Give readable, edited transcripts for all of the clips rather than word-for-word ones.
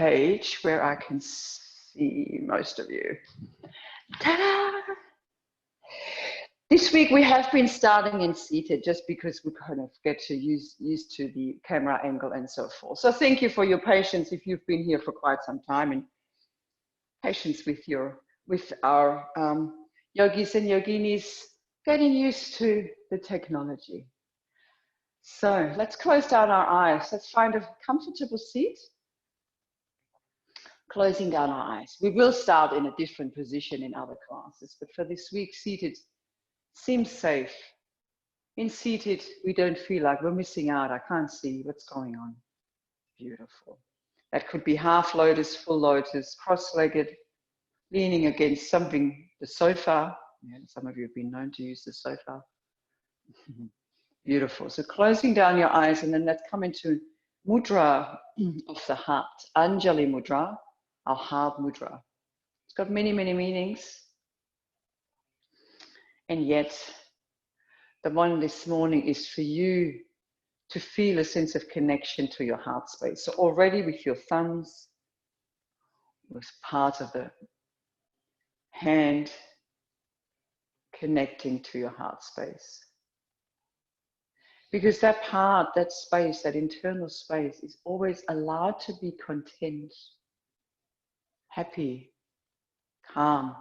page where I can see most of you. Ta-da! This week we have been starting in seated just because we kind of get to used to the camera angle and so forth. So thank you for your patience if you've been here for quite some time, and patience with our yogis and yoginis getting used to the technology. So let's close down our eyes. Let's find a comfortable seat. Closing down our eyes. We will start in a different position in other classes, but for this week, seated seems safe. In seated, we don't feel like we're missing out. I can't see what's going on. Beautiful. That could be half lotus, full lotus, cross-legged, leaning against something, the sofa. Yeah, some of you have been known to use the sofa. Beautiful. So closing down your eyes, and then let's come into mudra of the heart, Anjali mudra, our heart mudra. It's got many, many meanings. And yet, the one this morning is for you to feel a sense of connection to your heart space. So already with your thumbs, with part of the hand connecting to your heart space. Because that part, that space, that internal space is always allowed to be content, happy, calm.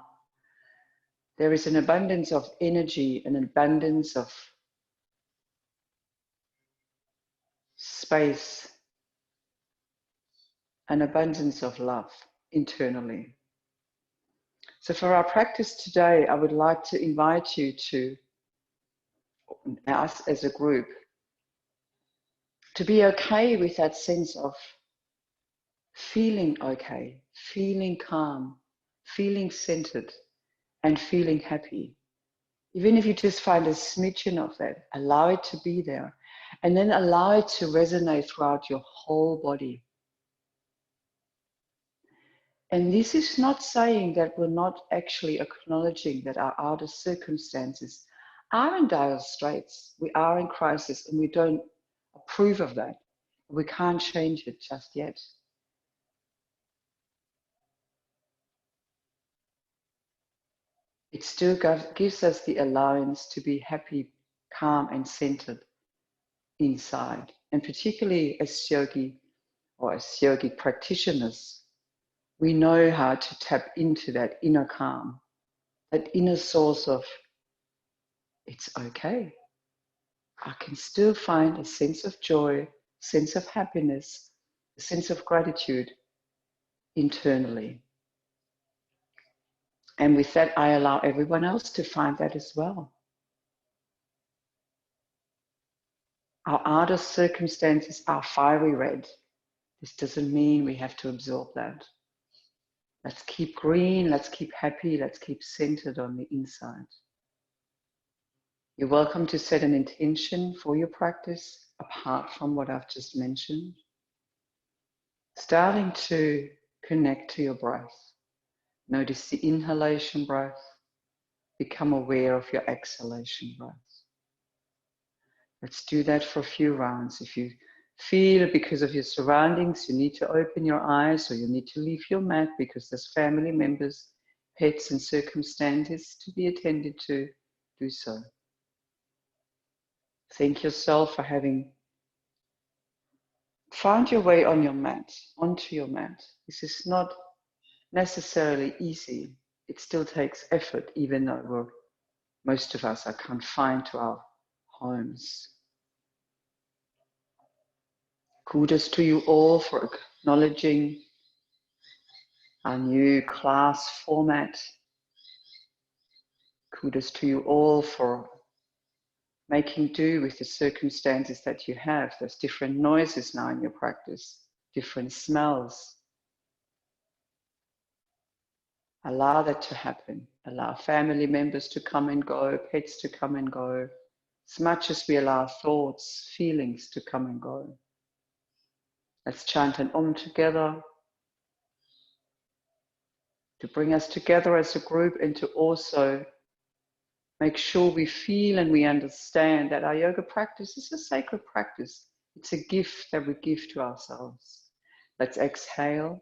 There is an abundance of energy, an abundance of space, an abundance of love internally. So for our practice today, I would like to invite you to, us as a group, to be okay with that sense of feeling okay, feeling calm, feeling centered, and feeling happy. Even if you just find a smidgen of that, allow it to be there, and then allow it to resonate throughout your whole body. And this is not saying that we're not actually acknowledging that our outer circumstances are in dire straits, we are in crisis, and we don't approve of that. We can't change it just yet. It still gives us the allowance to be happy, calm, and centered inside. And particularly as yogi or as yogic practitioners, we know how to tap into that inner calm, that inner source of, it's okay. I can still find a sense of joy, sense of happiness, a sense of gratitude internally. And with that, I allow everyone else to find that as well. Our outer circumstances are fiery red. This doesn't mean we have to absorb that. Let's keep green, let's keep happy, let's keep centered on the inside. You're welcome to set an intention for your practice apart from what I've just mentioned. Starting to connect to your breath. Notice the inhalation breath. Become aware of your exhalation breath. Let's do that for a few rounds. If you feel because of your surroundings, you need to open your eyes or you need to leave your mat because there's family members, pets and circumstances to be attended to, do so. Thank yourself for having found your way on your mat, onto your mat. This is not necessarily easy. It still takes effort, even though most of us are confined to our homes. Kudos to you all for acknowledging our new class format. Kudos to you all for making do with the circumstances that you have. There's different noises now in your practice, different smells. Allow that to happen. Allow family members to come and go, pets to come and go, as much as we allow thoughts, feelings to come and go. Let's chant an Om together to bring us together as a group and to also make sure we feel and we understand that our yoga practice is a sacred practice. It's a gift that we give to ourselves. Let's exhale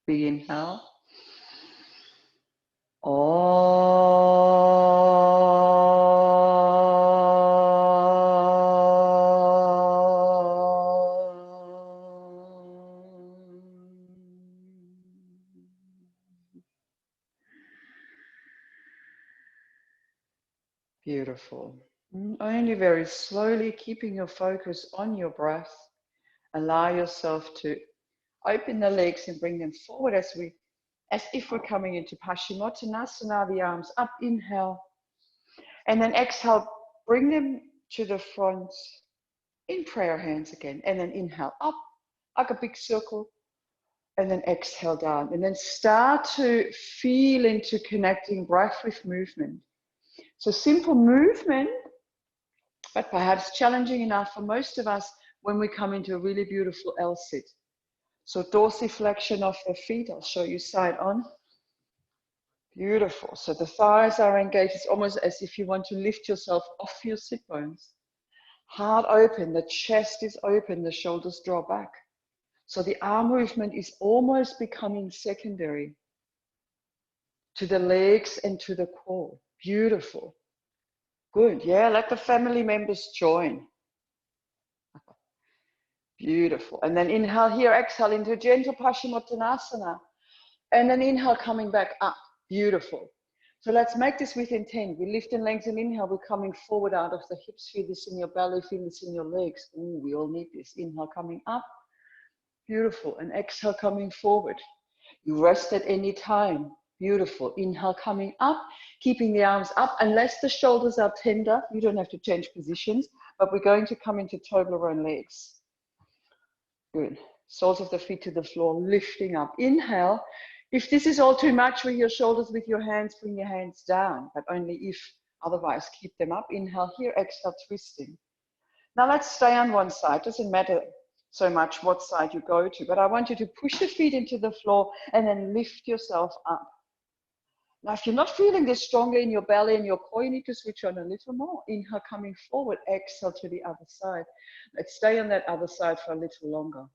Big inhale. Beautiful. Only very slowly, keeping your focus on your breath. Allow yourself to open the legs and bring them forward as if we're coming into Paschimottanasana, the arms up, inhale. And then exhale, bring them to the front in prayer hands again. And then inhale up, like a big circle. And then exhale down. And then start to feel into connecting breath with movement. So simple movement, but perhaps challenging enough for most of us when we come into a really beautiful L-sit. So dorsiflexion of the feet. I'll show you side on. Beautiful. So the thighs are engaged. It's almost as if you want to lift yourself off your sit bones. Heart open, the chest is open, the shoulders draw back. So the arm movement is almost becoming secondary to the legs and to the core. Beautiful. Good. Yeah, let the family members join. Beautiful. And then inhale here, exhale into gentle Paschimottanasana. And then inhale, coming back up. Beautiful. So let's make this with intent. We lift and lengthen, inhale, we're coming forward out of the hips. Feel this in your belly, feel this in your legs. Ooh, we all need this. Inhale, coming up. Beautiful. And exhale, coming forward. You rest at any time. Beautiful. Inhale, coming up, keeping the arms up. Unless the shoulders are tender, you don't have to change positions, but we're going to come into Toblerone legs. Good. Soles of the feet to the floor, lifting up. Inhale. If this is all too much with your shoulders, with your hands, bring your hands down, but only if. Otherwise, keep them up. Inhale here, exhale, twisting. Now let's stay on one side. Doesn't matter so much what side you go to, but I want you to push your feet into the floor and then lift yourself up. Now, if you're not feeling this strongly in your belly and your core, you need to switch on a little more. Inhale, coming forward, exhale to the other side. Let's stay on that other side for a little longer.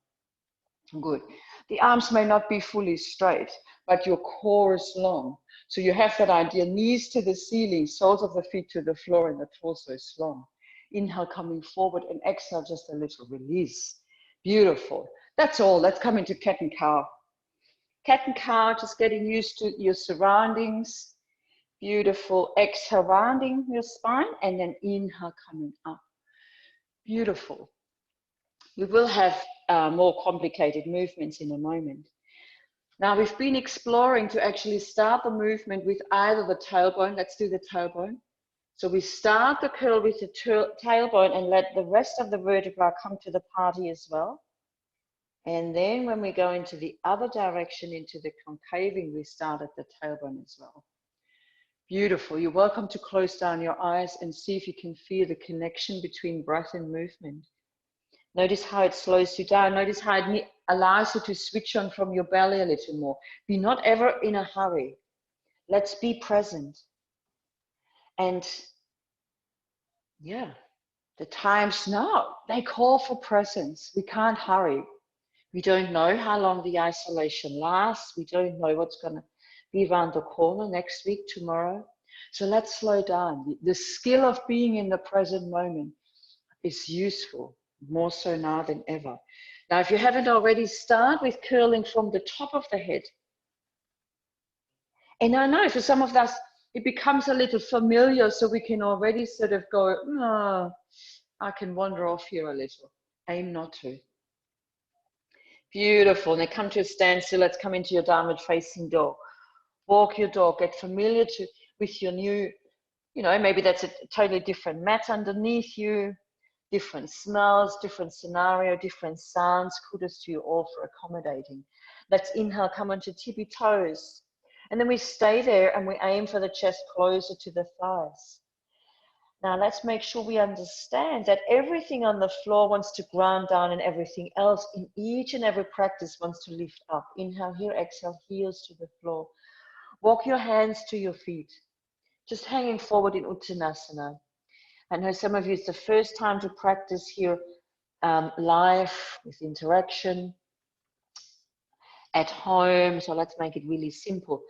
Good. The arms may not be fully straight, but your core is long. So you have that idea, knees to the ceiling, soles of the feet to the floor, and the torso is long. Inhale, coming forward, and exhale, just a little release. Beautiful. That's all. Let's come into cat and cow. Cat and cow, just getting used to your surroundings. Beautiful. Exhale, rounding your spine, and then inhale, coming up. Beautiful. We will have more complicated movements in a moment. Now, we've been exploring to actually start the movement with either the tailbone. Let's do the tailbone. So we start the curl with the tailbone and let the rest of the vertebra come to the party as well. And then when we go into the other direction, into the concaving, we start at the tailbone as well. Beautiful. You're welcome to close down your eyes and see if you can feel the connection between breath and movement. Notice how it slows you down. Notice how it allows you to switch on from your belly a little more. Be not ever in a hurry. Let's be present. And yeah, the times now, they call for presence. We can't hurry. We don't know how long the isolation lasts. We don't know what's going to be around the corner next week, tomorrow. So let's slow down. The skill of being in the present moment is useful, more so now than ever. Now, if you haven't already, start with curling from the top of the head. And I know for some of us, it becomes a little familiar, so we can already sort of go, oh, I can wander off here a little. Aim not to. Beautiful. And then come to a standstill. Let's come into your downward facing dog. Walk your dog. Get familiar with your new, maybe that's a totally different mat underneath you, different smells, different scenario, different sounds. Kudos to you all for accommodating. Let's inhale, come onto tippy toes. And then we stay there and we aim for the chest closer to the thighs. Now let's make sure we understand that everything on the floor wants to ground down and everything else in each and every practice wants to lift up. Inhale here, exhale, heels to the floor. Walk your hands to your feet, just hanging forward in Uttanasana. I know some of you, it's the first time to practice here live with interaction. at home. So let's make it really simple.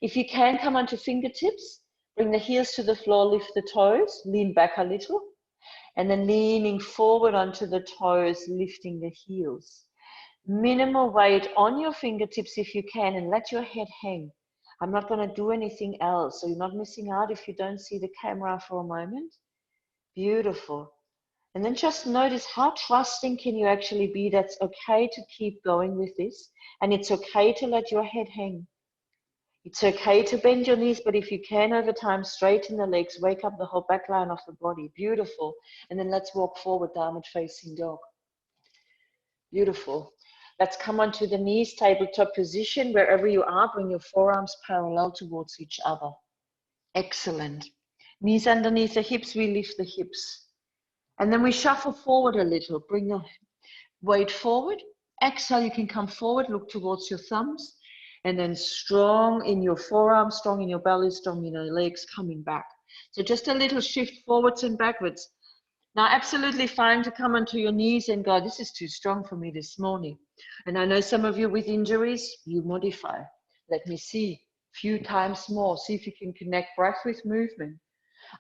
If you can, come onto fingertips, bring the heels to the floor, lift the toes, lean back a little, and then leaning forward onto the toes, lifting the heels. Minimal weight on your fingertips if you can, and let your head hang. I'm not going to do anything else, so you're not missing out if you don't see the camera for a moment. Beautiful. And then just notice how trusting can you actually be. That's okay to keep going with this, and it's okay to let your head hang. It's okay to bend your knees, but if you can over time, straighten the legs, wake up the whole back line of the body. Beautiful. And then let's walk forward, downward facing dog. Beautiful. Let's come onto the knees, tabletop position. Wherever you are, bring your forearms parallel towards each other. Excellent. Knees underneath the hips, we lift the hips. And then we shuffle forward a little. Bring the weight forward. Exhale, you can come forward, look towards your thumbs. And then strong in your forearms, strong in your belly, strong in your legs, coming back. So just a little shift forwards and backwards. Now, absolutely fine to come onto your knees and go, this is too strong for me this morning. And I know some of you with injuries, you modify. Let me see, a few times more. See if you can connect breath with movement.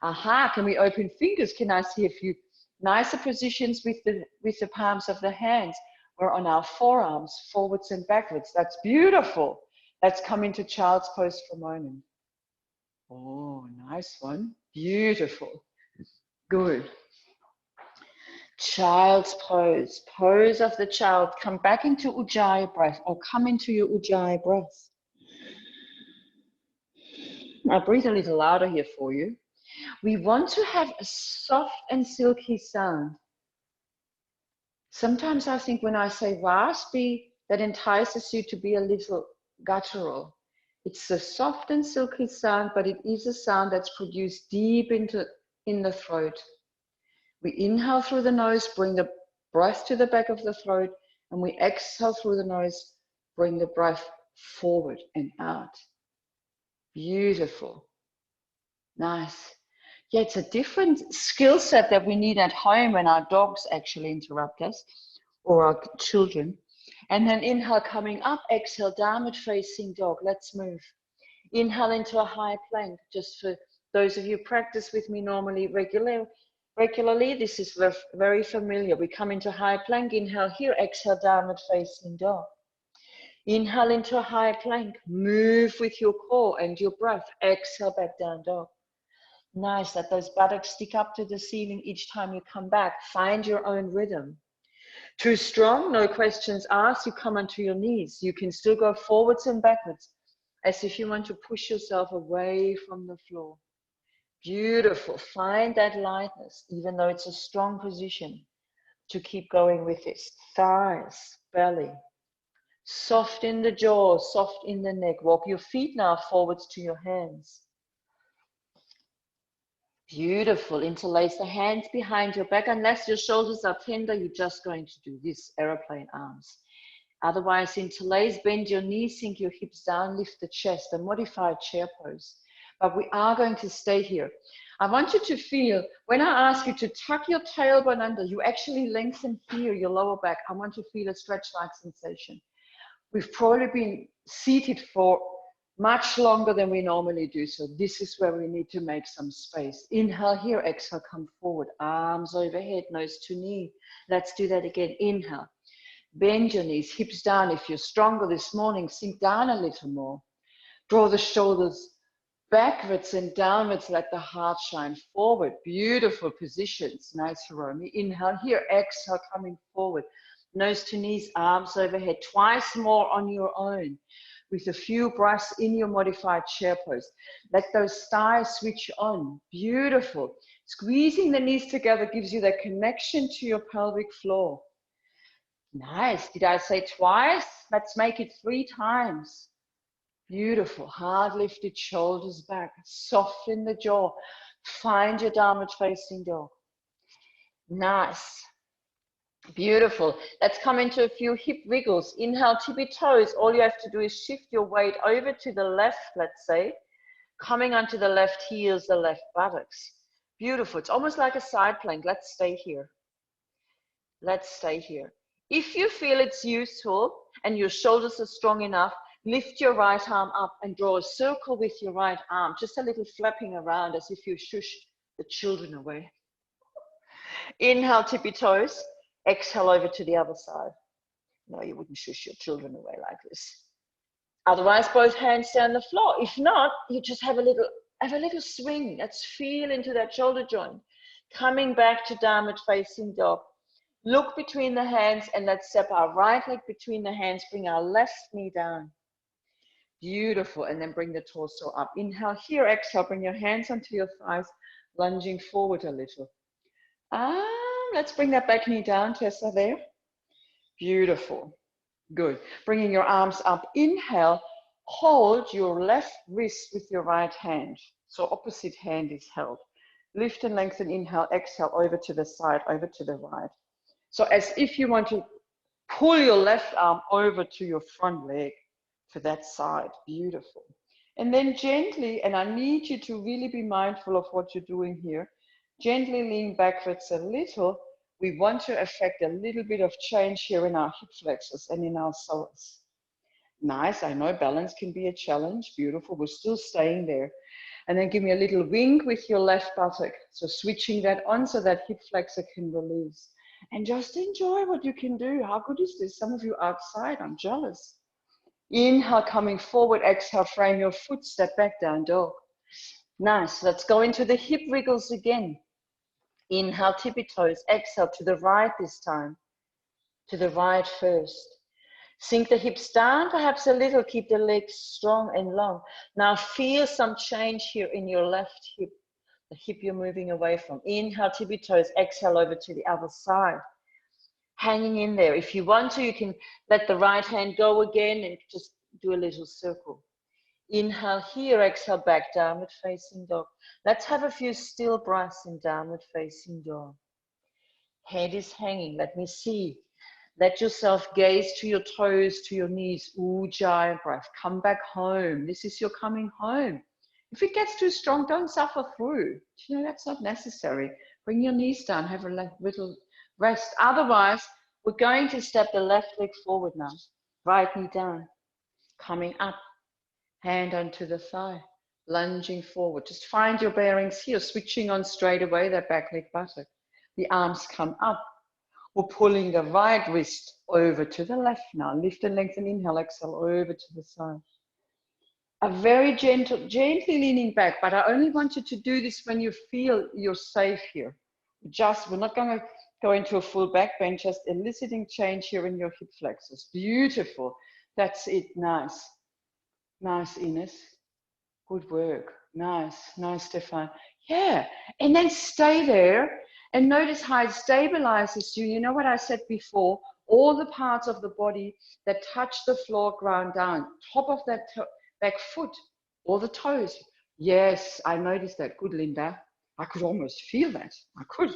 Aha, can we open fingers? Can I see a few nicer positions with the palms of the hands or on our forearms, forwards and backwards? That's beautiful. Let's come into child's pose for a moment. Oh, nice one. Beautiful. Good. Child's pose. Pose of the child. Come back into Ujjayi breath, or come into your Ujjayi breath. I'll breathe a little louder here for you. We want to have a soft and silky sound. Sometimes I think when I say raspy, that entices you to be a little guttural. It's a soft and silky sound, but it is a sound that's produced deep in the throat. We inhale through the nose, bring the breath to the back of the throat, and we exhale through the nose, bring the breath forward and out. Beautiful. Nice. Yeah, it's a different skill set that we need at home when our dogs actually interrupt us, or our children. And then inhale, coming up, exhale, downward facing dog. Let's move. Inhale into a high plank. Just for those of you who practice with me normally regularly, this is very familiar. We come into high plank, inhale here, exhale, downward facing dog. Inhale into a high plank. Move with your core and your breath. Exhale, back down dog. Nice, let those buttocks stick up to the ceiling each time you come back. Find your own rhythm. Too strong, no questions asked, you come onto your knees. You can still go forwards and backwards as if you want to push yourself away from the floor. Beautiful. Find that lightness, even though it's a strong position, to keep going with this. Thighs, belly. Soft in the jaw, soft in the neck. Walk your feet now forwards to your hands. Beautiful. Interlace the hands behind your back. Unless your shoulders are tender, you're just going to do this, aeroplane arms. Otherwise, interlace, bend your knees, sink your hips down, lift the chest, a modified chair pose. But we are going to stay here. I want you to feel, when I ask you to tuck your tailbone under, you actually lengthen here, your lower back. I want to feel a stretch-like sensation. We've probably been seated for much longer than we normally do. So this is where we need to make some space. Inhale here, exhale, come forward. Arms overhead, nose to knee. Let's do that again. Inhale. Bend your knees, hips down. If you're stronger this morning, sink down a little more. Draw the shoulders backwards and downwards, let the heart shine forward. Beautiful positions. Nice, Hiromi. Inhale here, exhale, coming forward. Nose to knees, arms overhead. Twice more on your own, with a few breaths in your modified chair pose. Let those thighs switch on. Beautiful. Squeezing the knees together gives you that connection to your pelvic floor. Nice. Did I say twice? Let's make it 3 times. Beautiful. Hard lifted shoulders back. Soften the jaw. Find your downward facing dog. Nice. Beautiful. Let's come into a few hip wiggles. Inhale, tippy toes. All you have to do is shift your weight over to the left, let's say. Coming onto the left heels, the left buttocks. Beautiful. It's almost like a side plank. Let's stay here. Let's stay here. If you feel it's useful and your shoulders are strong enough, lift your right arm up and draw a circle with your right arm, just a little flapping around as if you shush the children away. Inhale, tippy toes. Exhale over to the other side. No, you wouldn't shush your children away like this. Otherwise, both hands stay on the floor. If not, you just have a little swing. Let's feel into that shoulder joint. Coming back to downward facing dog. Look between the hands and let's step our right leg between the hands. Bring our left knee down. Beautiful. And then bring the torso up. Inhale here, exhale. Bring your hands onto your thighs, lunging forward a little. Let's bring that back knee down, Tessa, there. Beautiful. Good. Bringing your arms up. Inhale. Hold your left wrist with your right hand. So opposite hand is held. Lift and lengthen. Inhale. Exhale. Over to the side, over to the right. So as if you want to pull your left arm over to your front leg for that side. Beautiful. And then gently, and I need you to really be mindful of what you're doing here. Gently lean backwards a little. We want to affect a little bit of change here in our hip flexors and in our psoas. Nice, I know balance can be a challenge. Beautiful, we're still staying there. And then give me a little wink with your left buttock. So switching that on so that hip flexor can release. And just enjoy what you can do. How good is this? Some of you outside, I'm jealous. Inhale, coming forward. Exhale, frame your foot, step back, down dog. Nice, let's go into the hip wiggles again. Inhale, tippy toes. Exhale, to the right this time. To the right first. Sink the hips down, perhaps a little. Keep the legs strong and long. Now feel some change here in your left hip. The hip you're moving away from. Inhale, tippy toes. Exhale, over to the other side. Hanging in there. If you want to, you can let the right hand go again and just do a little circle. Inhale here, exhale back, downward facing dog. Let's have a few still breaths in downward facing dog. Head is hanging, let me see. Let yourself gaze to your toes, to your knees. Ooh, giant breath. Come back home. This is your coming home. If it gets too strong, don't suffer through. You know, that's not necessary. Bring your knees down, have a little rest. Otherwise, we're going to step the left leg forward now. Right knee down. Coming up. Hand onto the thigh, lunging forward. Just find your bearings here, switching on straight away, that back leg buttock. The arms come up. We're pulling the right wrist over to the left now. Lift and lengthen, inhale, exhale, over to the side. A very gentle, gently leaning back, but I only want you to do this when you feel you're safe here. We're not going to go into a full back bend, just eliciting change here in your hip flexors. Beautiful. That's it. Nice. Nice, Ines. Good work. Nice, Stefan. Yeah, and then stay there and notice how it stabilizes you. You know what I said before? All the parts of the body that touch the floor, ground down. Top of that back foot, all the toes. Yes, I noticed that. Good, Linda. I could almost feel that. I could.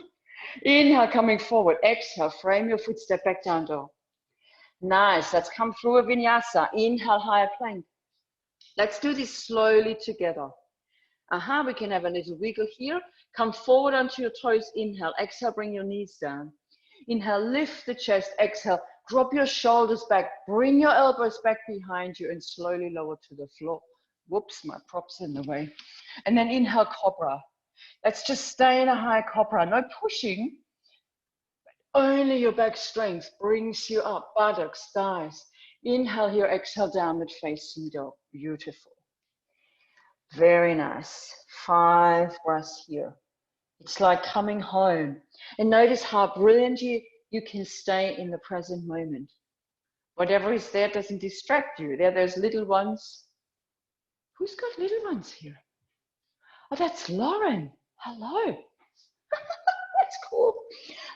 Inhale, coming forward. Exhale, frame your foot, step back, down dog. Nice. Let's come through a vinyasa. Inhale, higher plank. Let's do this slowly together. We can have a little wiggle here. Come forward onto your toes. Inhale, exhale, bring your knees down. Inhale, lift the chest. Exhale, drop your shoulders back. Bring your elbows back behind you and slowly lower to the floor. Whoops, my prop's in the way. And then inhale, cobra. Let's just stay in a high cobra. No pushing. Only your back strength brings you up. Buttocks, thighs. Inhale here, exhale, downward facing dog. Beautiful. Very nice. 5 breaths here. It's like coming home. And notice how brilliant you can stay in the present moment. Whatever is there doesn't distract you. There's little ones. Who's got little ones here? Oh, that's Lauren. Hello. That's cool.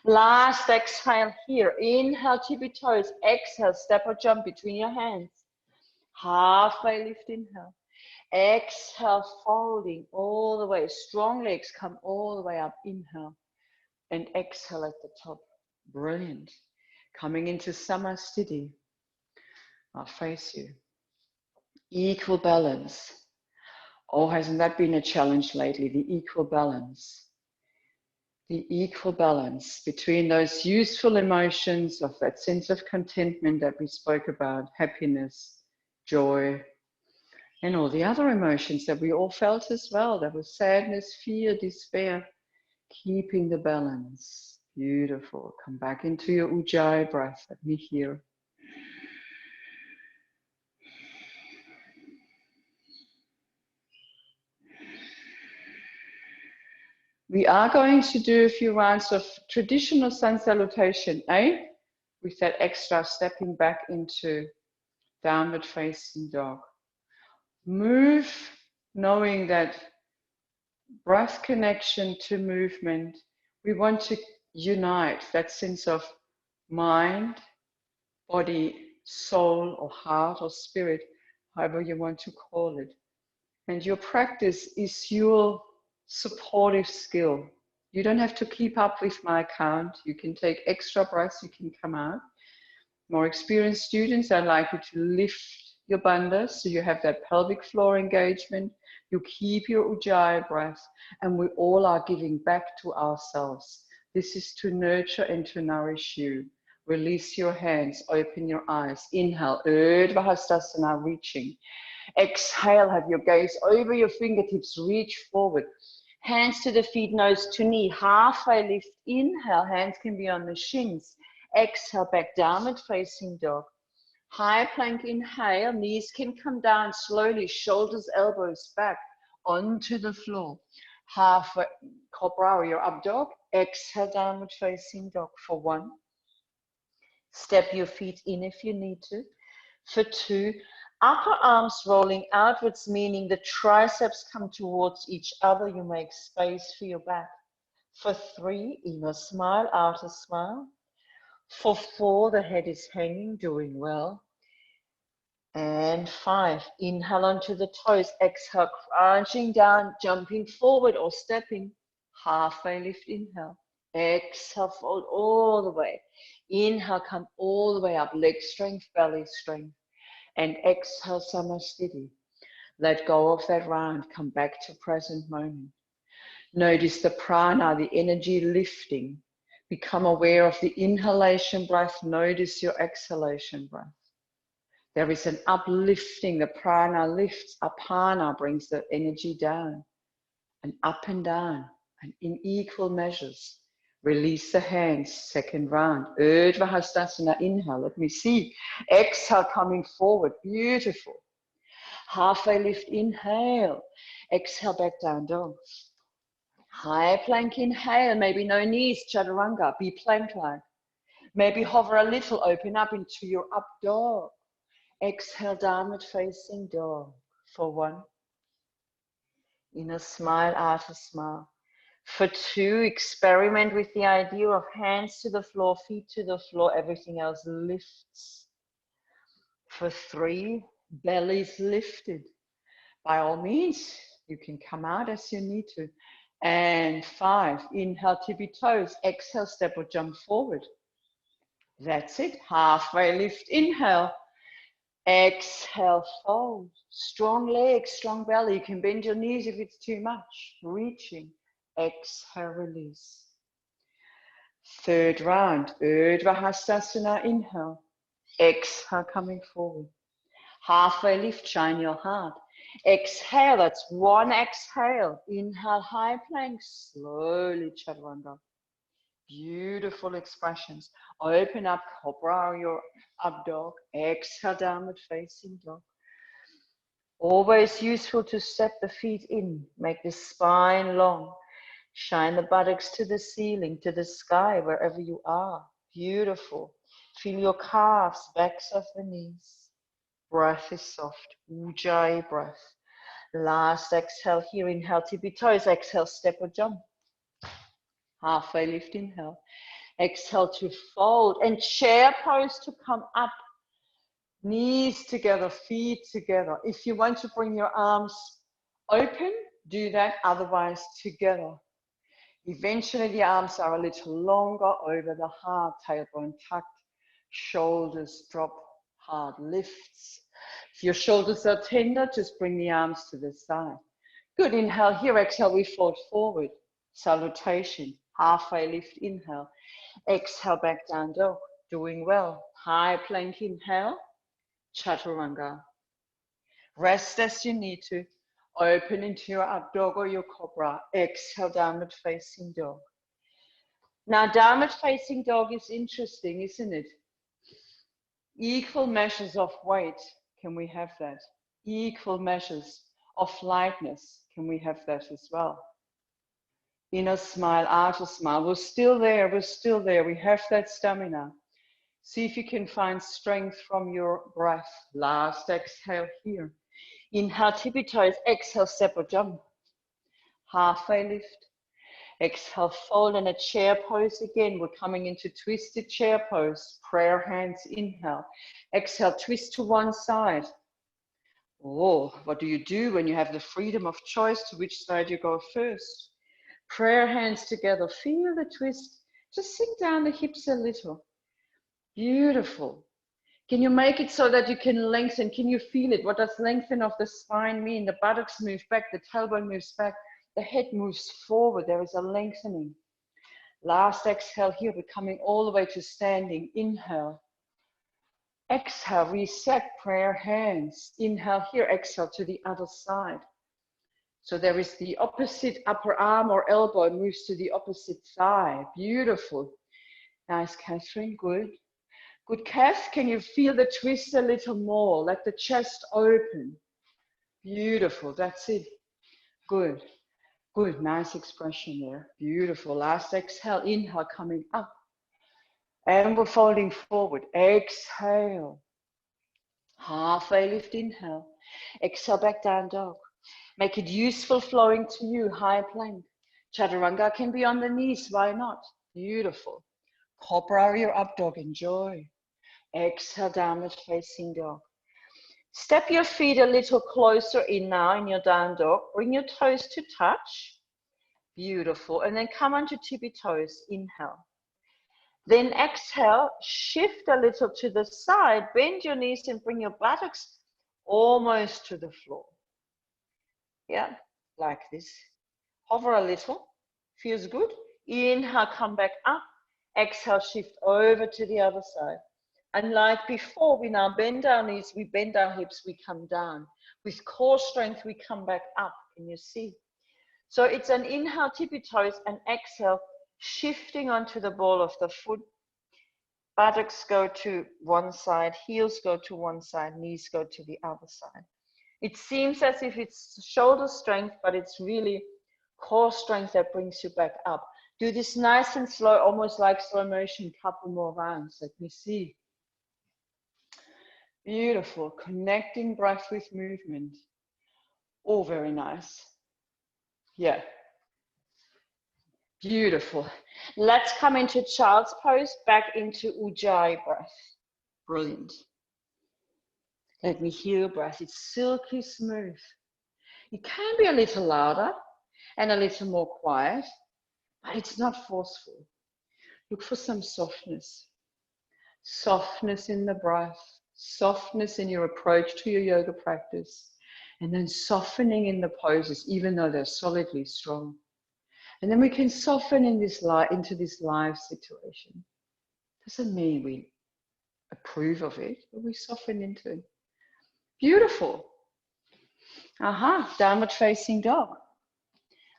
Last exhale here. Inhale, tippy toes. Exhale, step or jump between your hands. Halfway lift, inhale. Exhale, folding all the way. Strong legs come all the way up. Inhale. And exhale at the top. Brilliant. Coming into Samasthiti. I'll face you. Equal balance. Oh, hasn't that been a challenge lately? The equal balance. the equal balance between those useful emotions of that sense of contentment that we spoke about, happiness, joy, and all the other emotions that we all felt as well. That was sadness, fear, despair. Keeping the balance. Beautiful. Come back into your Ujjayi breath. Let me hear. We are going to do a few rounds of traditional sun salutation, with that extra stepping back into downward facing dog. Move knowing that breath connection to movement, we want to unite that sense of mind, body, soul, or heart, or spirit, however you want to call it. And your practice is your supportive skill. You don't have to keep up with my count. You can take extra breaths, you can come out. More experienced students, I'd like you to lift your bandhas so you have that pelvic floor engagement. You keep your Ujjayi breath, and we all are giving back to ourselves. This is to nurture and to nourish you. Release your hands, open your eyes. Inhale, Urdhva Hastasana, reaching. Exhale, have your gaze over your fingertips, reach forward. Hands to the feet, nose to knee, halfway lift. Inhale, hands can be on the shins. Exhale, back downward facing dog. High plank, inhale, knees can come down slowly, shoulders, elbows back onto the floor. Halfway, cobra or your up dog. Exhale, downward facing dog for 1. Step your feet in if you need to. For 2, upper arms rolling outwards, meaning the triceps come towards each other. You make space for your back. For 3, inner smile, outer smile. For 4, the head is hanging, doing well. And 5, inhale onto the toes. Exhale, crunching down, jumping forward or stepping. Halfway lift, inhale. Exhale, fold all the way. Inhale, come all the way up. Leg strength, belly strength. And exhale, Samastiti. Let go of that round. Come back to present moment. Notice the prana, the energy lifting. Become aware of the inhalation breath. Notice your exhalation breath. There is an uplifting. The prana lifts. Apana brings the energy down. And up and down. And in equal measures. Release the hands. Second round. Urdhva Hastasana. Inhale. Let me see. Exhale, coming forward. Beautiful. Halfway lift. Inhale. Exhale, back down dog. High plank, inhale, maybe no knees, chaturanga, be plank-like. Maybe hover a little, open up into your up dog. Exhale, downward facing dog for 1. Inner smile, outer smile. For 2, experiment with the idea of hands to the floor, feet to the floor, everything else lifts. For 3, belly's lifted. By all means, you can come out as you need to. And 5, inhale, tippy toes. Exhale, step or jump forward. That's it. Halfway lift, inhale. Exhale, fold. Strong legs, strong belly. You can bend your knees if it's too much. Reaching. Exhale, release. Third round, Urdhva Hastasana, inhale. Exhale, coming forward. Halfway lift, shine your heart. Exhale, that's 1 exhale. Inhale, high plank, slowly chaturanga. Beautiful expressions. Open up, cobra or your up dog. Exhale, downward facing dog. Always useful to step the feet in. Make the spine long. Shine the buttocks to the ceiling, to the sky, wherever you are. Beautiful. Feel your calves, backs of the knees. Breath is soft. Ujjayi breath. Last exhale here. Inhale, tippy toes. Exhale, step or jump. Halfway lift, inhale. Exhale to fold. And chair pose to come up. Knees together, feet together. If you want to bring your arms open, do that. Otherwise, together. Eventually, the arms are a little longer over the heart. Tailbone tucked. Shoulders drop. Heart lifts. If your shoulders are tender, just bring the arms to the side. Good. Inhale here. Exhale, we fold forward. Salutation. Halfway lift, inhale. Exhale, back down dog. Doing well. High plank, inhale. Chaturanga. Rest as you need to. Open into your up dog or your cobra. Exhale, downward facing dog. Now, downward facing dog is interesting, isn't it? Equal measures of weight. Can we have that? Equal measures of lightness. Can we have that as well? Inner smile, outer smile. We're still there. We're still there. We have that stamina. See if you can find strength from your breath. Last exhale here. Inhale, tippy toes. Exhale, step or jump. Halfway lift. Exhale, fold in a chair pose again. We're coming into twisted chair pose. Prayer hands, inhale. Exhale, twist to one side. Oh, what do you do when you have the freedom of choice to which side you go first? Prayer hands together. Feel the twist. Just sink down the hips a little. Beautiful. Can you make it so that you can lengthen? Can you feel it? What does lengthen of the spine mean? The buttocks move back, the tailbone moves back, the head moves forward. There is a lengthening. Last exhale here. We're coming all the way to standing. Inhale. Exhale, reset, prayer hands. Inhale here, exhale to the other side. So there is the opposite upper arm or elbow moves to the opposite thigh. Beautiful. Nice, Catherine, good. Good, Kath, can you feel the twist a little more? Let the chest open. Beautiful, that's it. Good, good, nice expression there. Beautiful, last exhale, inhale, coming up. And we're folding forward, exhale. Halfway lift, inhale. Exhale, back down dog. Make it useful flowing to you, high plank. Chaturanga can be on the knees, why not? Beautiful. Cobra or your up dog, enjoy. Exhale, downward facing dog. Step your feet a little closer in now in your down dog. Bring your toes to touch. Beautiful. And then come onto tippy toes, inhale. Then exhale, shift a little to the side, bend your knees and bring your buttocks almost to the floor. Yeah, like this. Hover a little, feels good. Inhale, come back up. Exhale, shift over to the other side. And like before, we now bend our knees, we bend our hips, we come down. With core strength, we come back up. Can you see? So it's an inhale, tippy toes, and exhale, shifting onto the ball of the foot. Buttocks go to one side, heels go to one side, knees go to the other side. It seems as if it's shoulder strength, but it's really core strength that brings you back up. Do this nice and slow, almost like slow motion, couple more rounds. Let me see. Beautiful, connecting breath with movement. Oh, very nice. Yeah. Beautiful. Let's come into child's pose, back into Ujjayi breath. Brilliant. Let me hear your breath. It's silky smooth. It can be a little louder and a little more quiet, but it's not forceful. Look for some softness. Softness in the breath, softness in your approach to your yoga practice, and then softening in the poses, even though they're solidly strong. And then we can soften in this into this live situation. Doesn't mean we approve of it, but we soften into it. Beautiful. Downward facing dog.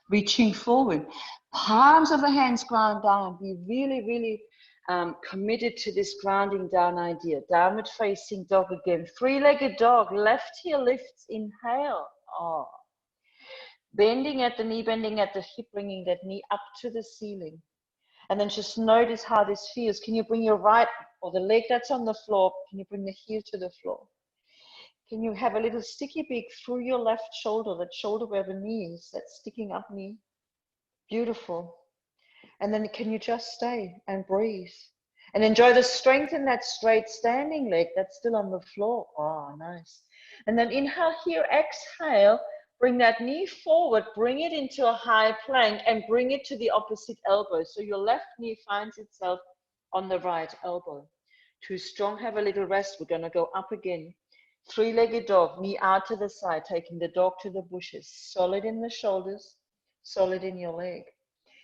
Reaching forward. Palms of the hands ground down. Be really, really committed to this grounding down idea. Downward facing dog again. Three-legged dog. Left heel lifts. Inhale. Oh. Bending at the knee, bending at the hip, bringing that knee up to the ceiling. And then just notice how this feels. Can you bring your right, or the leg that's on the floor, can you bring the heel to the floor? Can you have a little sticky beak through your left shoulder, that shoulder where the knee is, that sticking up knee? Beautiful. And then can you just stay and breathe? And enjoy the strength in that straight standing leg that's still on the floor. Oh, nice. And then inhale here, exhale. Bring that knee forward, bring it into a high plank and bring it to the opposite elbow. So your left knee finds itself on the right elbow. Too strong, have a little rest. We're going to go up again. Three-legged dog, knee out to the side, taking the dog to the bushes. Solid in the shoulders, solid in your leg.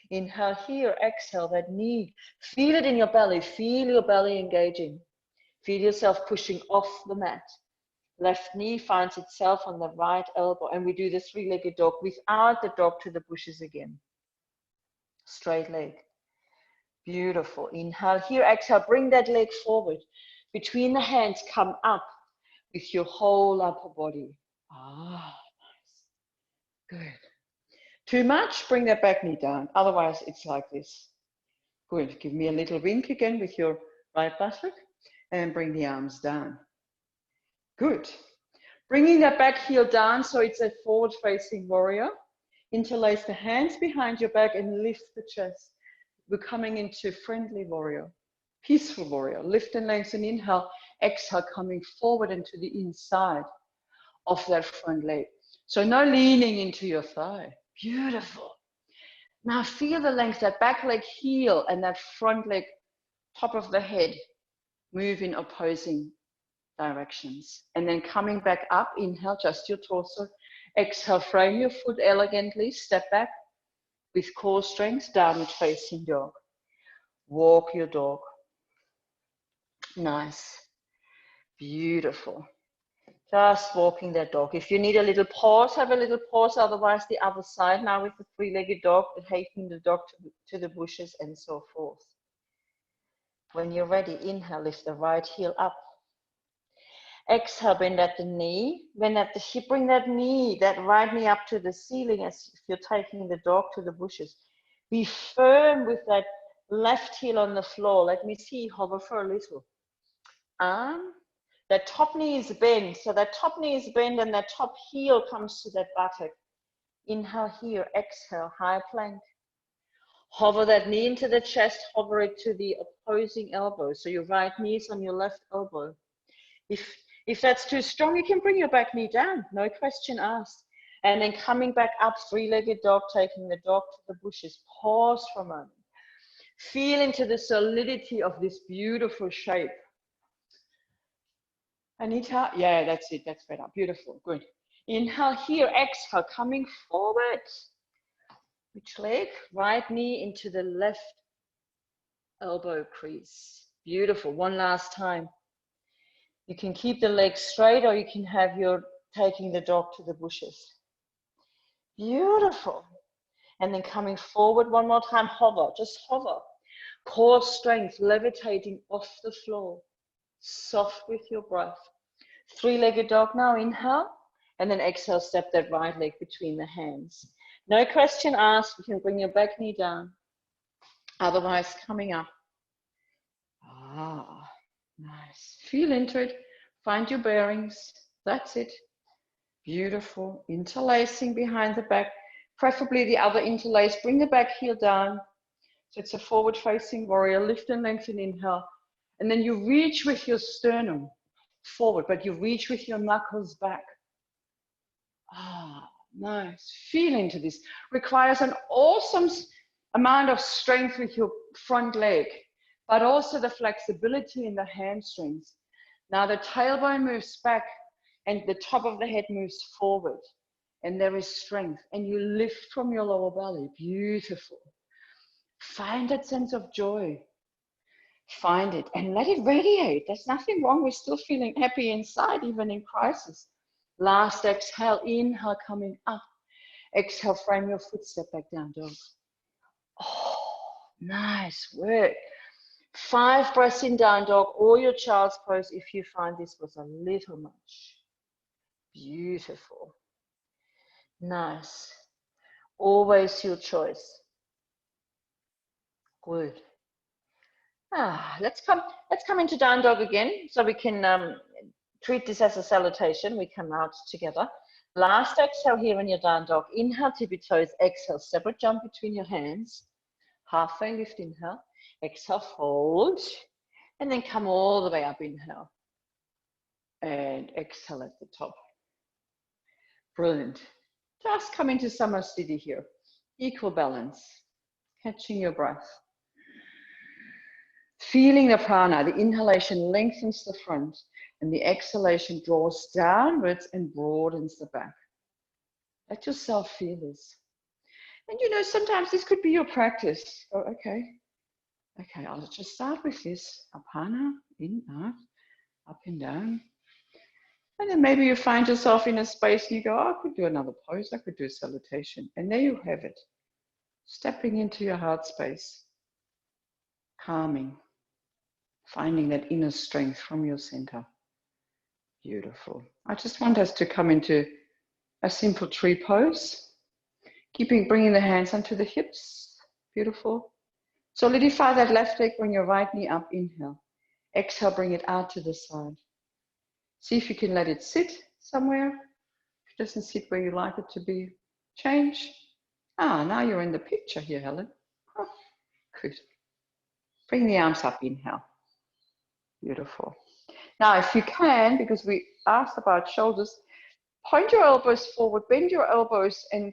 Inhale here, exhale that knee. Feel it in your belly, feel your belly engaging. Feel yourself pushing off the mat. Left knee finds itself on the right elbow, and we do the three-legged dog without the dog to the bushes again. Straight leg. Beautiful. Inhale here, exhale, bring that leg forward. Between the hands, come up with your whole upper body. Ah, nice. Good. Too much, bring that back knee down. Otherwise, it's like this. Good. Give me a little wink again with your right buttock and bring the arms down. Good. Bringing that back heel down so it's a forward-facing warrior. Interlace the hands behind your back and lift the chest. We're coming into friendly warrior, peaceful warrior. Lift and lengthen, inhale, exhale, coming forward and to the inside of that front leg. So no leaning into your thigh. Beautiful. Now feel the length, that back leg heel and that front leg, top of the head, move in opposing directions. And then coming back up, inhale, just your torso. Exhale, frame your foot elegantly, step back with core strength, downward facing dog. Walk your dog. Nice. Beautiful. Just walking that dog. If you need a little pause, have a little pause. Otherwise, the other side now with the three-legged dog, taking the dog to the bushes and so forth. When you're ready, inhale, lift the right heel up. Exhale, bend at the knee. Bend at the hip, bring that knee, that right knee up to the ceiling as if you're taking the dog to the bushes. Be firm with that left heel on the floor. Let me see, hover for a little. Arm. That top knee is bent, so that top knee is bent and that top heel comes to that buttock. Inhale here, exhale, high plank. Hover that knee into the chest, hover it to the opposing elbow. So your right knee is on your left elbow. If that's too strong, you can bring your back knee down, no question asked. And then coming back up, three-legged dog, taking the dog to the bushes. Pause for a moment. Feel into the solidity of this beautiful shape. Anita, yeah, that's it, that's better, beautiful, good. Inhale here, exhale, coming forward. Which leg? Right knee into the left elbow crease. Beautiful, one last time. You can keep the legs straight or you can have your taking the dog to the bushes. Beautiful. And then coming forward one more time, hover, just hover. Core strength, levitating off the floor. Soft with your breath. Three-legged dog now, inhale, and then exhale, step that right leg between the hands. No question asked, you can bring your back knee down. Otherwise, coming up. Ah, nice. Feel into it, find your bearings, that's it. Beautiful, interlacing behind the back, preferably the other interlace, bring the back heel down. So it's a forward-facing warrior, lift and lengthen, inhale. And then you reach with your sternum forward, but you reach with your knuckles back. Ah, nice. Feel into this. Requires an awesome amount of strength with your front leg, but also the flexibility in the hamstrings. Now the tailbone moves back and the top of the head moves forward. And there is strength. And you lift from your lower belly. Beautiful. Find that sense of joy. Find it and let it radiate. There's nothing wrong with still feeling happy inside, even in crisis. Last exhale, inhale, coming up. Exhale, frame your foot, step back down, dog. Oh, nice work. 5 breaths in, down dog, or your child's pose if you find this was a little much. Beautiful. Nice. Always your choice. Good. Let's come into down dog again, so we can treat this as a salutation. We come out together. Last exhale here in your down dog. Inhale, tippy toes. Exhale, separate jump between your hands. Halfway lift, inhale. Exhale, fold. And then come all the way up, inhale. And exhale at the top. Brilliant. Just come into Samasthiti here. Equal balance. Catching your breath. Feeling the prana, the inhalation lengthens the front and the exhalation draws downwards and broadens the back. Let yourself feel this. And you know, sometimes this could be your practice. Oh, okay. Okay, I'll just start with this. Apana, in, out, up and down. And then maybe you find yourself in a space and you go, oh, I could do another pose. I could do a salutation. And there you have it. Stepping into your heart space. Calming. Finding that inner strength from your center. Beautiful. I just want us to come into a simple tree pose. Bringing the hands onto the hips. Beautiful. Solidify that left leg, bring your right knee up, inhale. Exhale, bring it out to the side. See if you can let it sit somewhere. If it doesn't sit where you like it to be, change. Ah, now you're in the picture here, Helen. Oh, good. Bring the arms up, inhale. Beautiful. Now, if you can, because we asked about shoulders, point your elbows forward, bend your elbows and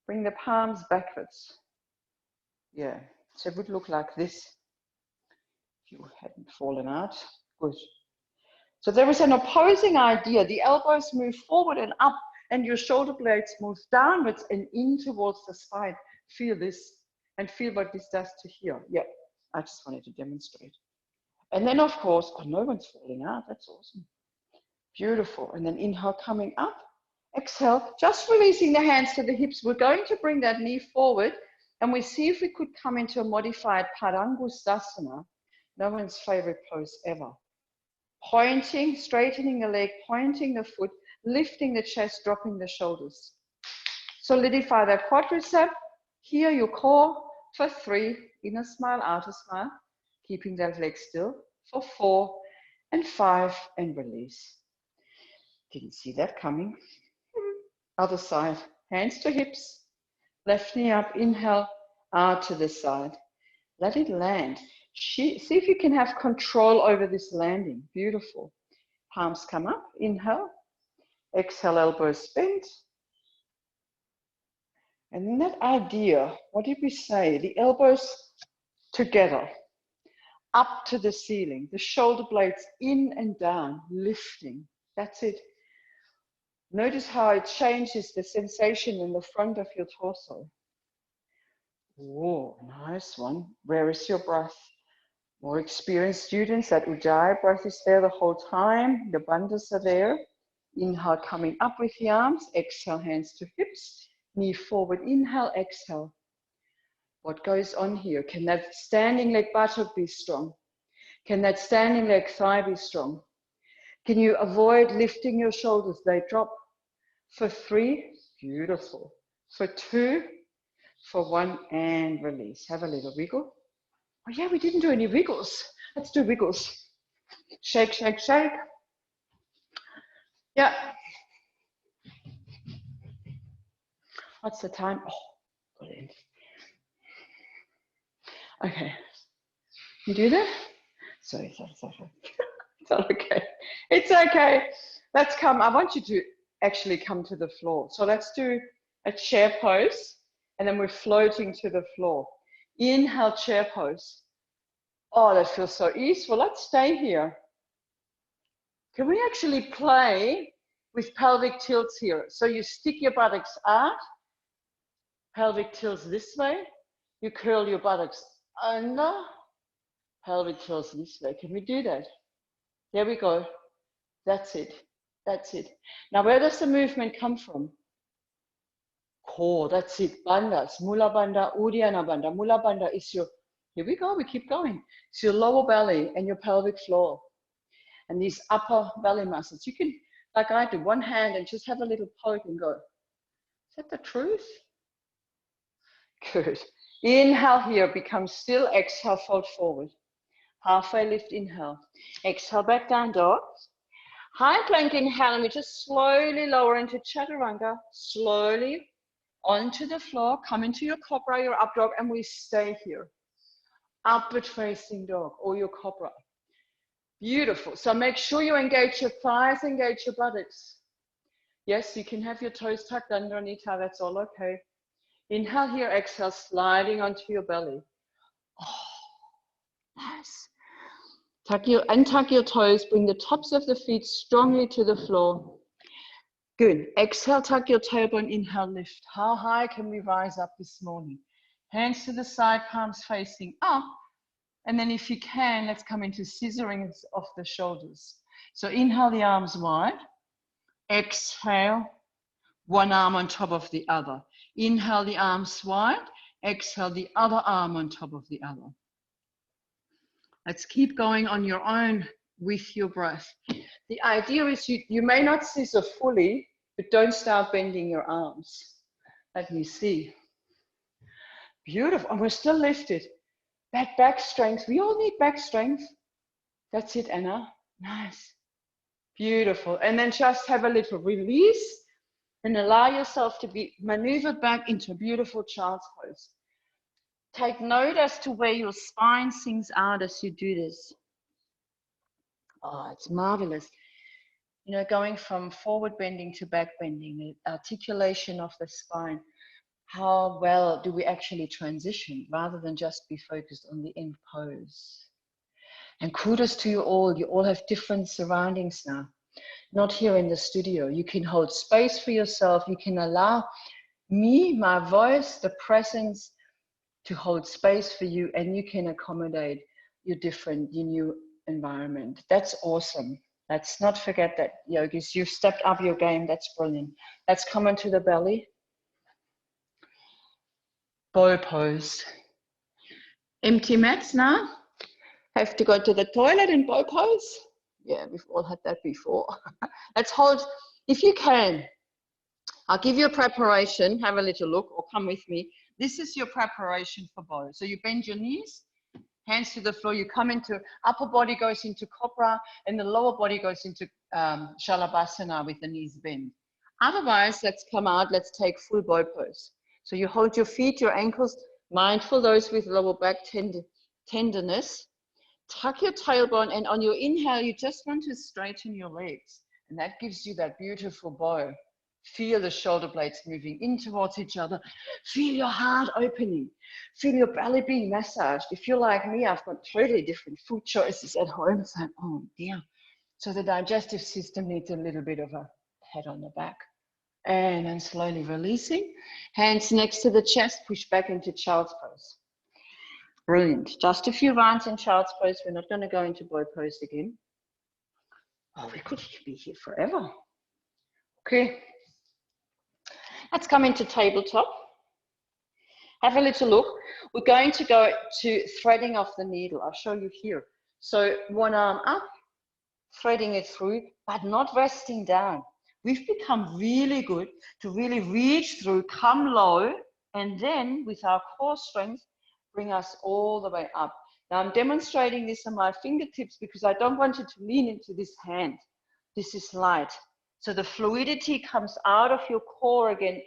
bring the palms backwards. Yeah, so it would look like this. If you hadn't fallen out, good. So there is an opposing idea. The elbows move forward and up and your shoulder blades move downwards and in towards the spine. Feel this and feel what this does to here. Yeah, I just wanted to demonstrate. And then of course, oh, no one's falling out. That's awesome. Beautiful. And then inhale, coming up. Exhale, just releasing the hands to the hips. We're going to bring that knee forward and we see if we could come into a modified Padangusthasana. No one's favorite pose ever. Pointing, straightening the leg, pointing the foot, lifting the chest, dropping the shoulders. Solidify that quadricep. Here your core for 3, inner smile, outer smile. Keeping that leg still for 4 and 5 and release. Didn't see that coming. Other side, hands to hips, left knee up, inhale, out to the side. Let it land. See if you can have control over this landing. Beautiful. Palms come up, inhale, exhale, elbows bent. And then that idea, what did we say? The elbows together, up to the ceiling, the shoulder blades in and down, lifting. That's it. Notice how it changes the sensation in the front of your torso. Oh, nice one. Where is your breath? More experienced students, that Ujjayi breath is there the whole time. The bandhas are there. Inhale, coming up with the arms. Exhale, hands to hips. Knee forward, inhale, exhale. What goes on here? Can that standing leg buttock be strong? Can that standing leg thigh be strong? Can you avoid lifting your shoulders? They drop. For 3, beautiful. For 2, for 1, and release. Have a little wiggle. Oh yeah, we didn't do any wiggles. Let's do wiggles. Shake, shake, shake. Yeah. What's the time? Oh, brilliant. Okay. You do that? Sorry. It's all okay. It's okay. Let's come. I want you to actually come to the floor. So let's do a chair pose and then we're floating to the floor. Inhale, chair pose. Oh, that feels so easy. Let's stay here. Can we actually play with pelvic tilts here? So you stick your buttocks out, pelvic tilts this way, you curl your buttocks under, pelvic tilts this way. Can we do that? There we go. That's it. That's it. Now, where does the movement come from? Core, that's it. Bandhas, Mula Bandha, Uddiyana Bandha. Mula Bandha is your, here we go, we keep going. It's your lower belly and your pelvic floor. And these upper belly muscles. You can, like I do, one hand and just have a little poke and go, is that the truth? Good. Inhale here, become still. Exhale, fold forward. Halfway lift, inhale. Exhale, back down dog. High plank inhale, and we just slowly lower into chaturanga, slowly onto the floor, come into your cobra, your up dog, and we stay here. Upward facing dog, or your cobra. Beautiful. So make sure you engage your thighs, engage your buttocks. Yes, you can have your toes tucked underneath, that's all okay. Inhale here, exhale, sliding onto your belly. Oh, nice. Untuck your toes, bring the tops of the feet strongly to the floor. Good. Exhale, tuck your tailbone, inhale, lift. How high can we rise up this morning? Hands to the side, palms facing up. And then if you can, let's come into scissoring off the shoulders. So inhale the arms wide. Exhale, one arm on top of the other. Inhale the arms wide. Exhale the other arm on top of the other. Let's keep going on your own with your breath. The idea is you may not scissor fully, but don't start bending your arms. Let me see. Beautiful. And we're still lifted. That back strength. We all need back strength. That's it, Anna. Nice. Beautiful. And then just have a little release and allow yourself to be maneuvered back into a beautiful child's pose. Take note as to where your spine sinks out as you do this. Oh, it's marvelous. You know, going from forward bending to back bending, the articulation of the spine. How well do we actually transition rather than just be focused on the end pose? And kudos to you all have different surroundings now. Not here in the studio. You can hold space for yourself. You can allow me, my voice, the presence to hold space for you, and you can accommodate your new environment. That's awesome. Let's not forget that, yogis. You've stepped up your game. That's brilliant. Let's come into the belly. Bow pose. Empty mats now. Have to go to the toilet in bow pose. Yeah, we've all had that before. Let's hold, if you can, I'll give you a preparation. Have a little look or come with me. This is your preparation for bow. So you bend your knees, hands to the floor. You come into, upper body goes into cobra and the lower body goes into shalabhasana with the knees bent. Otherwise, let's come out. Let's take full bow pose. So you hold your feet, your ankles, mindful those with lower back tenderness. Tuck your tailbone, and on your inhale, you just want to straighten your legs. And that gives you that beautiful bow. Feel the shoulder blades moving in towards each other. Feel your heart opening. Feel your belly being massaged. If you're like me, I've got totally different food choices at home. It's like, oh dear. So the digestive system needs a little bit of a pat on the back. And then slowly releasing. Hands next to the chest, push back into child's pose. Brilliant. Just a few rounds in child's pose. We're not going to go into bow pose again. Oh, we could be here forever. Okay. Let's come into tabletop. Have a little look. We're going to go to threading of the needle. I'll show you here. So one arm up, threading it through, but not resting down. We've become really good to really reach through, come low, and then with our core strength, bring us all the way up. Now I'm demonstrating this on my fingertips because I don't want you to lean into this hand. This is light. So the fluidity comes out of your core again.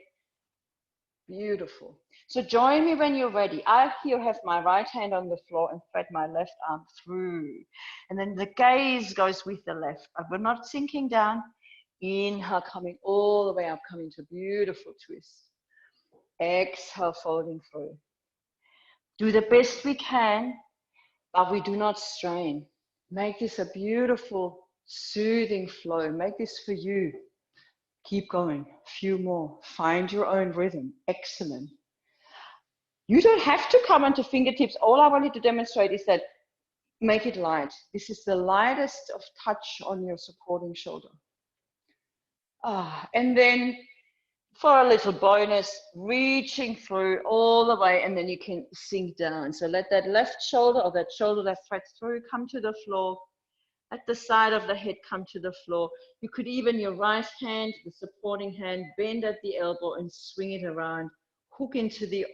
Beautiful. So join me when you're ready. I here have my right hand on the floor and thread my left arm through. And then the gaze goes with the left. But we're not sinking down. Inhale, coming all the way up, coming to a beautiful twist. Exhale, folding through. Do the best we can, but we do not strain. Make this a beautiful, soothing flow. Make this for you. Keep going. A few more. Find your own rhythm. Excellent. You don't have to come onto fingertips. All I wanted to demonstrate is that make it light. This is the lightest of touch on your supporting shoulder. And then for a little bonus, reaching through all the way, and then you can sink down. So let that left shoulder or that shoulder that threads through come to the floor. At the side of the head, come to the floor. You could even your right hand, the supporting hand, bend at the elbow and swing it around. Hook into the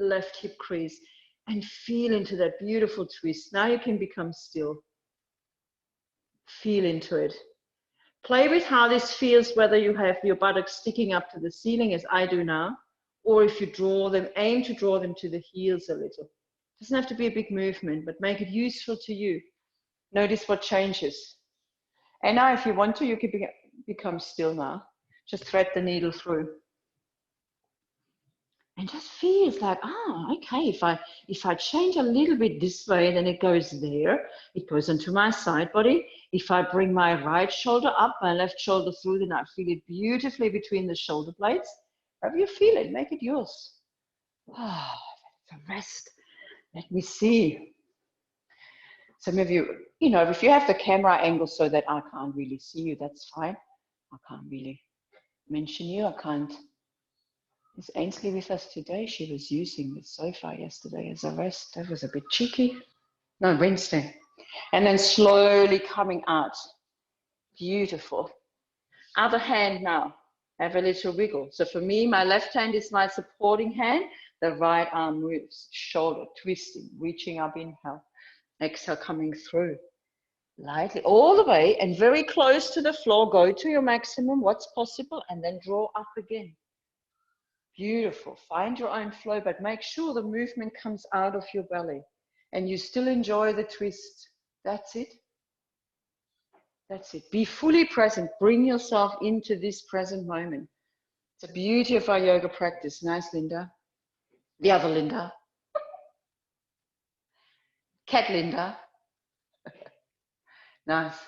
left hip crease and feel into that beautiful twist. Now you can become still. Feel into it. Play with how this feels, whether you have your buttocks sticking up to the ceiling as I do now, or if you draw them, aim to draw them to the heels a little. It doesn't have to be a big movement, but make it useful to you. Notice what changes. And now if you want to, you can become still now. Just thread the needle through. And just feels like, okay, if I change a little bit this way, then it goes there. It goes into my side body. If I bring my right shoulder up, my left shoulder through, then I feel it beautifully between the shoulder blades. However you feel it, make it yours. The rest. Let me see. Some of you, if you have the camera angle so that I can't really see you, that's fine. I can't really mention you. I can't. Is Ainsley with us today? She was using the sofa yesterday as a rest. That was a bit cheeky. No, Wednesday. And then slowly coming out. Beautiful. Other hand now. Have a little wiggle. So for me, my left hand is my supporting hand. The right arm moves. Shoulder twisting, reaching up, inhale. Exhale, coming through. Lightly, all the way and very close to the floor. Go to your maximum, what's possible, and then draw up again. Beautiful. Find your own flow, but make sure the movement comes out of your belly and you still enjoy the twist. That's it. That's it. Be fully present. Bring yourself into this present moment. It's the beauty of our yoga practice. Nice, Linda. The other Linda. Cat Linda. Nice.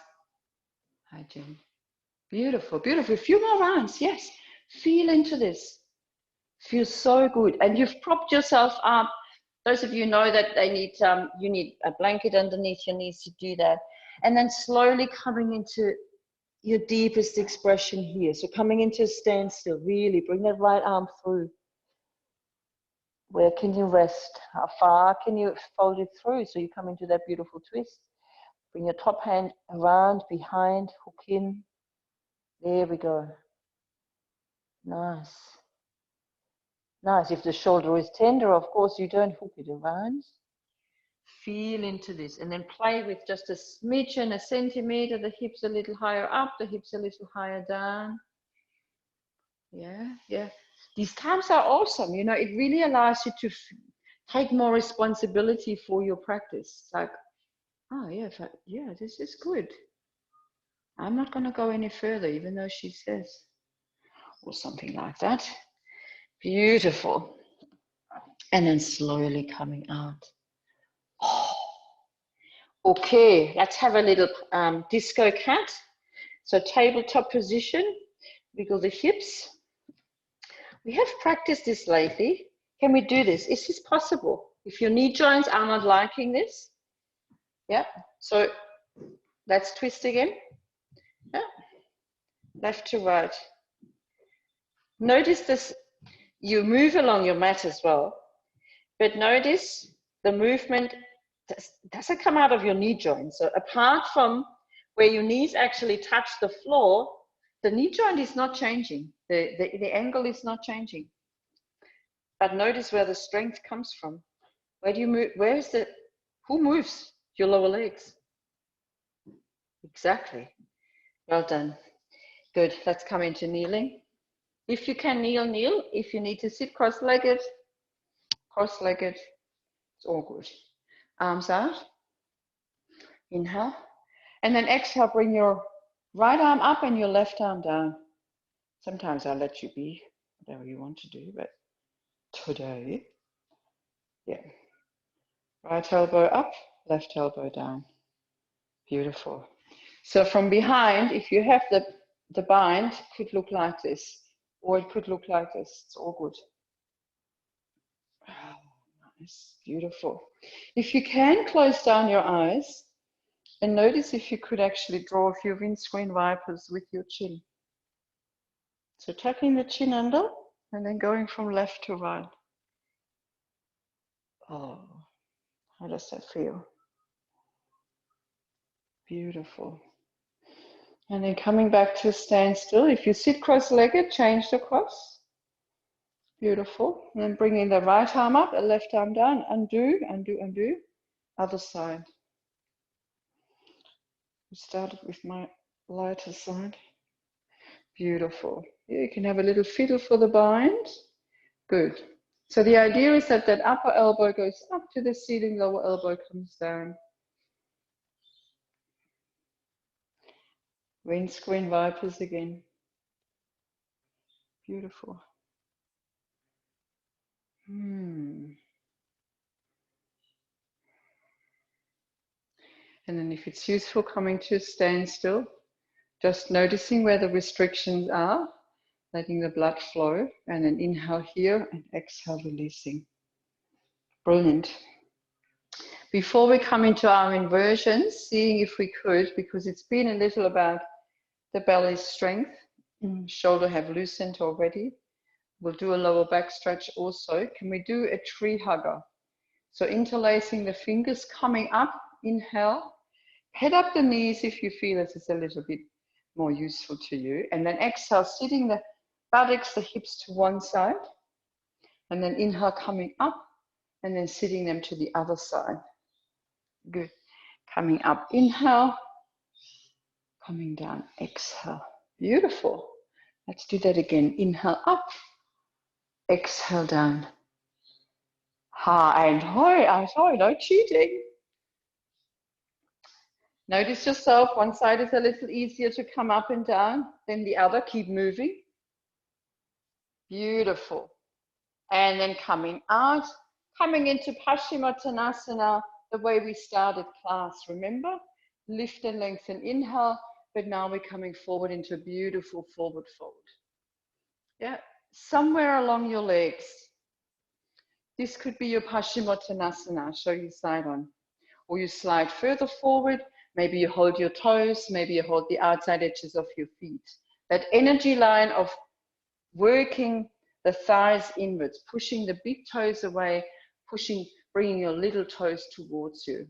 Hi, Jim. Beautiful, beautiful. A few more rounds. Yes. Feel into this. Feels so good. And you've propped yourself up. Those of you know that you need a blanket underneath your knees to do that. And then slowly coming into your deepest expression here. So coming into a standstill, really bring that right arm through. Where can you rest? How far can you fold it through? So you come into that beautiful twist. Bring your top hand around, behind, hook in. There we go. Nice. Nice. If the shoulder is tender, of course, you don't hook it around. Feel into this and then play with just a smidgen, a centimeter, the hips a little higher up, the hips a little higher down. Yeah, yeah. These times are awesome. It really allows you to take more responsibility for your practice. It's like, oh yeah, yeah, this is good. I'm not going to go any further, even though she says, or something like that. Beautiful. And then slowly coming out. Oh. Okay, let's have a little disco cat. So tabletop position, wiggle the hips. We have practiced this lately. Can we do this? Is this possible? If your knee joints are not liking this, yeah. So let's twist again. Yeah. Left to right. Notice this, you move along your mat as well, but notice the movement doesn't come out of your knee joint. So apart from where your knees actually touch the floor, the knee joint is not changing. The angle is not changing. But notice where the strength comes from. Where do you move? Who moves? Your lower legs. Exactly. Well done. Good. Let's come into kneeling. If you can kneel, kneel. If you need to sit cross-legged, cross-legged. It's all good. Arms out. Inhale. And then exhale, bring your right arm up and your left arm down. Sometimes I'll let you be whatever you want to do, but today, yeah. Right elbow up, left elbow down. Beautiful. So from behind, if you have the bind, it could look like this, or it could look like this. It's all good. Oh, nice, beautiful. If you can, close down your eyes and notice if you could actually draw a few windscreen wipers with your chin. So tucking the chin under and then going from left to right. Oh, how does that feel? Beautiful. And then coming back to a standstill. If you sit cross-legged, change the cross. Beautiful. And then bringing the right arm up, the left arm down. Undo, undo, undo. Other side. We started with my lighter side. Beautiful. Yeah, you can have a little fiddle for the bind. Good. So the idea is that that upper elbow goes up to the ceiling, lower elbow comes down. Windscreen wipers again. Beautiful. And then if it's useful, coming to a standstill, just noticing where the restrictions are, letting the blood flow, and then inhale here and exhale, releasing. Brilliant. Before we come into our inversions, seeing if we could, because it's been a little about the belly's strength, shoulder have loosened already. We'll do a lower back stretch also. Can we do a tree hugger? So interlacing the fingers, coming up, inhale, head up the knees if you feel this is a little bit more useful to you. And then exhale, sitting the buttocks, the hips to one side. And then inhale, coming up, and then sitting them to the other side. Good. Coming up, inhale. Coming down, exhale. Beautiful. Let's do that again. Inhale up, exhale down. Ha and hoi, no cheating. Notice yourself, one side is a little easier to come up and down than the other. Keep moving. Beautiful. And then coming out, coming into Paschimottanasana, the way we started class, remember? Lift and lengthen, inhale, but now we're coming forward into a beautiful forward fold. Yeah, somewhere along your legs. This could be your Paschimottanasana, show your side on. Or you slide further forward, maybe you hold your toes, maybe you hold the outside edges of your feet. That energy line of working the thighs inwards, pushing the big toes away, bringing your little toes towards you.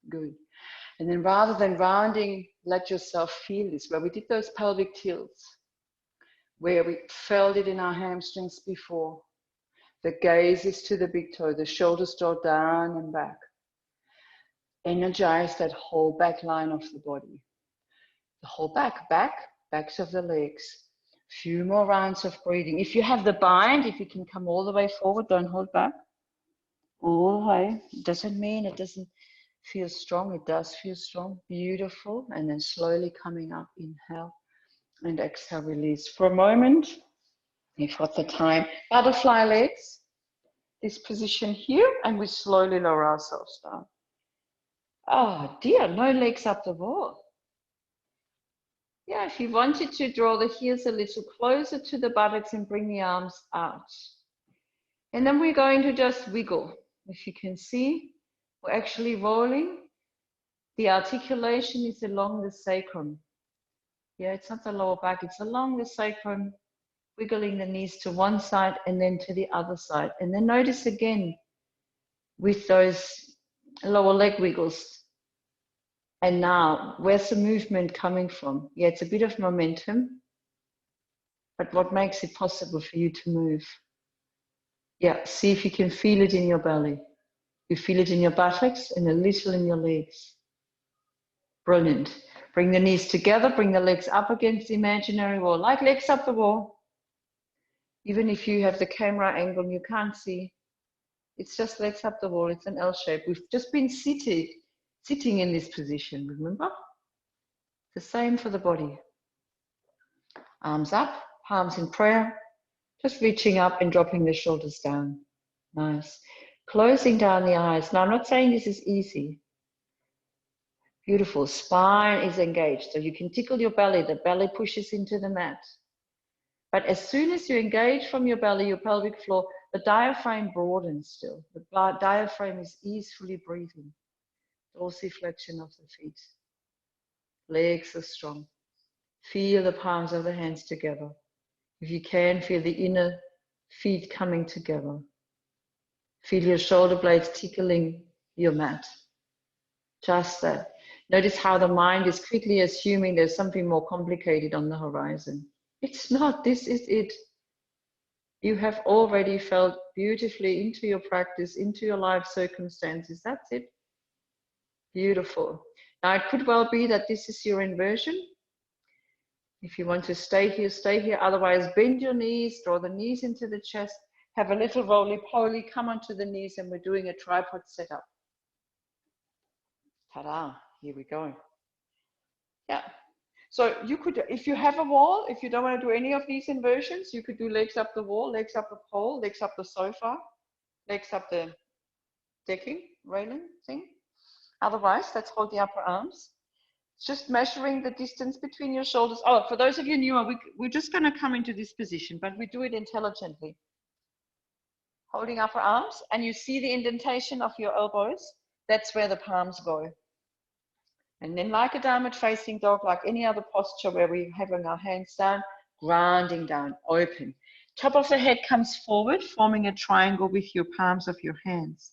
Good. And then rather than rounding, let yourself feel this, where we did those pelvic tilts, where we felt it in our hamstrings before. The gaze is to the big toe, the shoulders draw down and back. Energize that whole back line of the body. The whole backs of the legs. Few more rounds of breathing. If you have the bind, if you can come all the way forward, don't hold back. All the way. It doesn't mean it doesn't feel strong. It does feel strong. Beautiful. And then slowly coming up. Inhale and exhale, release. For a moment, you've got the time. Butterfly legs. This position here, and we slowly lower ourselves down. Oh dear, no legs up the wall. Yeah, if you wanted to draw the heels a little closer to the buttocks and bring the arms out. And then we're going to just wiggle. If you can see, we're actually rolling. The articulation is along the sacrum. Yeah, it's not the lower back, it's along the sacrum, wiggling the knees to one side and then to the other side. And then notice again with those lower leg wiggles. And now, where's the movement coming from? Yeah, it's a bit of momentum, but what makes it possible for you to move? Yeah, see if you can feel it in your belly. You feel it in your buttocks and a little in your legs. Brilliant. Bring the knees together, bring the legs up against the imaginary wall, like legs up the wall. Even if you have the camera angle and you can't see, it's just legs up the wall, it's an L shape. We've just been sitting in this position, remember? The same for the body. Arms up, palms in prayer, just reaching up and dropping the shoulders down. Nice. Closing down the eyes. Now, I'm not saying this is easy. Beautiful. Spine is engaged, so you can tickle your belly. The belly pushes into the mat. But as soon as you engage from your belly, your pelvic floor, the diaphragm broadens still. The diaphragm is easily breathing. Dorsiflexion of the feet. Legs are strong. Feel the palms of the hands together. If you can, feel the inner feet coming together. Feel your shoulder blades tickling your mat. Just that. Notice how the mind is quickly assuming there's something more complicated on the horizon. It's not. This is it. You have already felt beautifully into your practice, into your life circumstances. That's it. Beautiful. Now, it could well be that this is your inversion. If you want to stay here, stay here. Otherwise, bend your knees, draw the knees into the chest, have a little roly-poly, come onto the knees, and we're doing a tripod setup. Ta-da, here we go. Yeah. So you could, if you have a wall, if you don't want to do any of these inversions, you could do legs up the wall, legs up the pole, legs up the sofa. legs up the decking, railing thing. Otherwise, let's hold the upper arms. Just measuring the distance between your shoulders. Oh, for those of you newer, we're just going to come into this position, but we do it intelligently. Holding upper arms, and you see the indentation of your elbows. That's where the palms go. And then like a downward facing dog, like any other posture where we're having our hands down, grounding down, open. Top of the head comes forward, forming a triangle with your palms of your hands.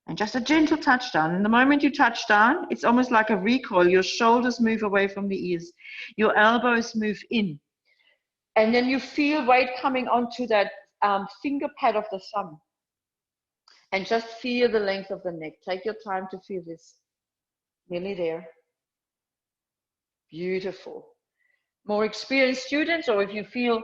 And just a gentle touch down. And the moment you touch down, it's almost like a recoil. Your shoulders move away from the ears. Your elbows move in. And then you feel weight coming onto that finger pad of the thumb. And just feel the length of the neck. Take your time to feel this. Nearly there. Beautiful. More experienced students, or if you feel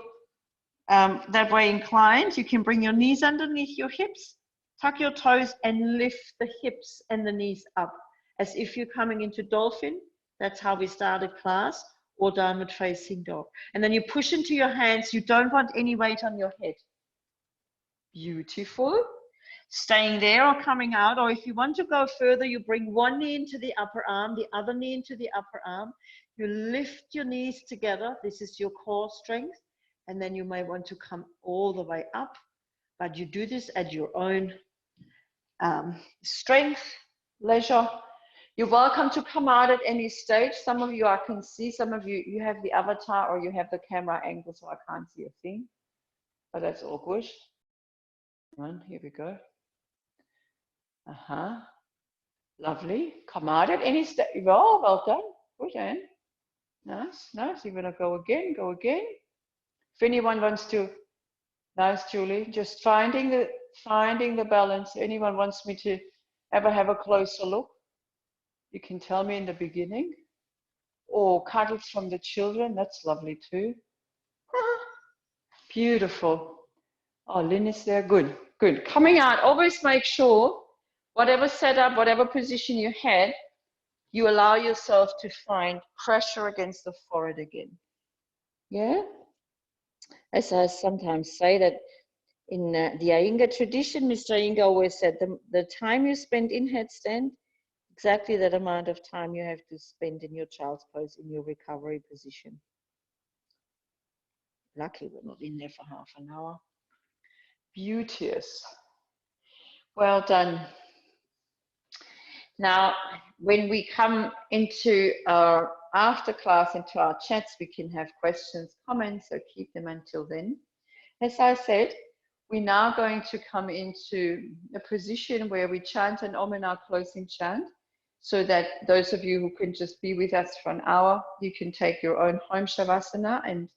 that way inclined, you can bring your knees underneath your hips. Tuck your toes and lift the hips and the knees up as if you're coming into dolphin. That's how we started class, or downward facing dog. And then you push into your hands. You don't want any weight on your head. Beautiful. Staying there or coming out, or if you want to go further, you bring one knee into the upper arm, the other knee into the upper arm. You lift your knees together. This is your core strength. And then you may want to come all the way up, but you do this at your own strength, leisure. You're welcome to come out at any stage. Some of you I can see, some of you have the avatar or you have the camera angle, so I can't see a thing, but that's all good. Here we go. Lovely. Come out at any stage. Oh, well done. Good, Anne. Nice, nice. You're gonna go again, go again. If anyone wants to, nice, Julie. Just finding the balance. Anyone wants me to ever have a closer look, you can tell me in the beginning. Or cuddles from the children. That's lovely too. Beautiful. Oh, Lynn is there. Good, good. Coming out. Always make sure, whatever setup, whatever position you had, you allow yourself to find pressure against the forehead again. Yeah? As I sometimes say that in the Iyengar tradition, Mr. Iyengar always said the time you spend in headstand, exactly that amount of time you have to spend in your child's pose, in your recovery position. Lucky we're not in there for half an hour. Beauteous. Well done. Now, when we come into our after class, into our chats, we can have questions, comments, so keep them until then. As I said, we're now going to come into a position where we chant an Om in our closing chant, so that those of you who can just be with us for an hour, you can take your own home shavasana and,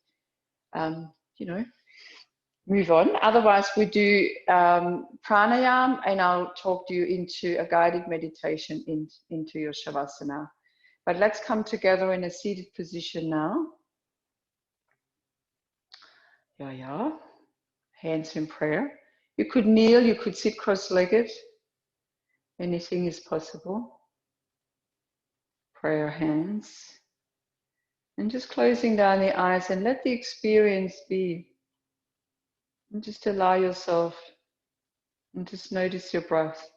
move on. Otherwise, we do pranayam, and I'll talk you into a guided meditation into your shavasana. But let's come together in a seated position now. Yeah. Hands in prayer. You could kneel, you could sit cross-legged. Anything is possible. Prayer hands. And just closing down the eyes and let the experience be. And just allow yourself, and just notice your breath.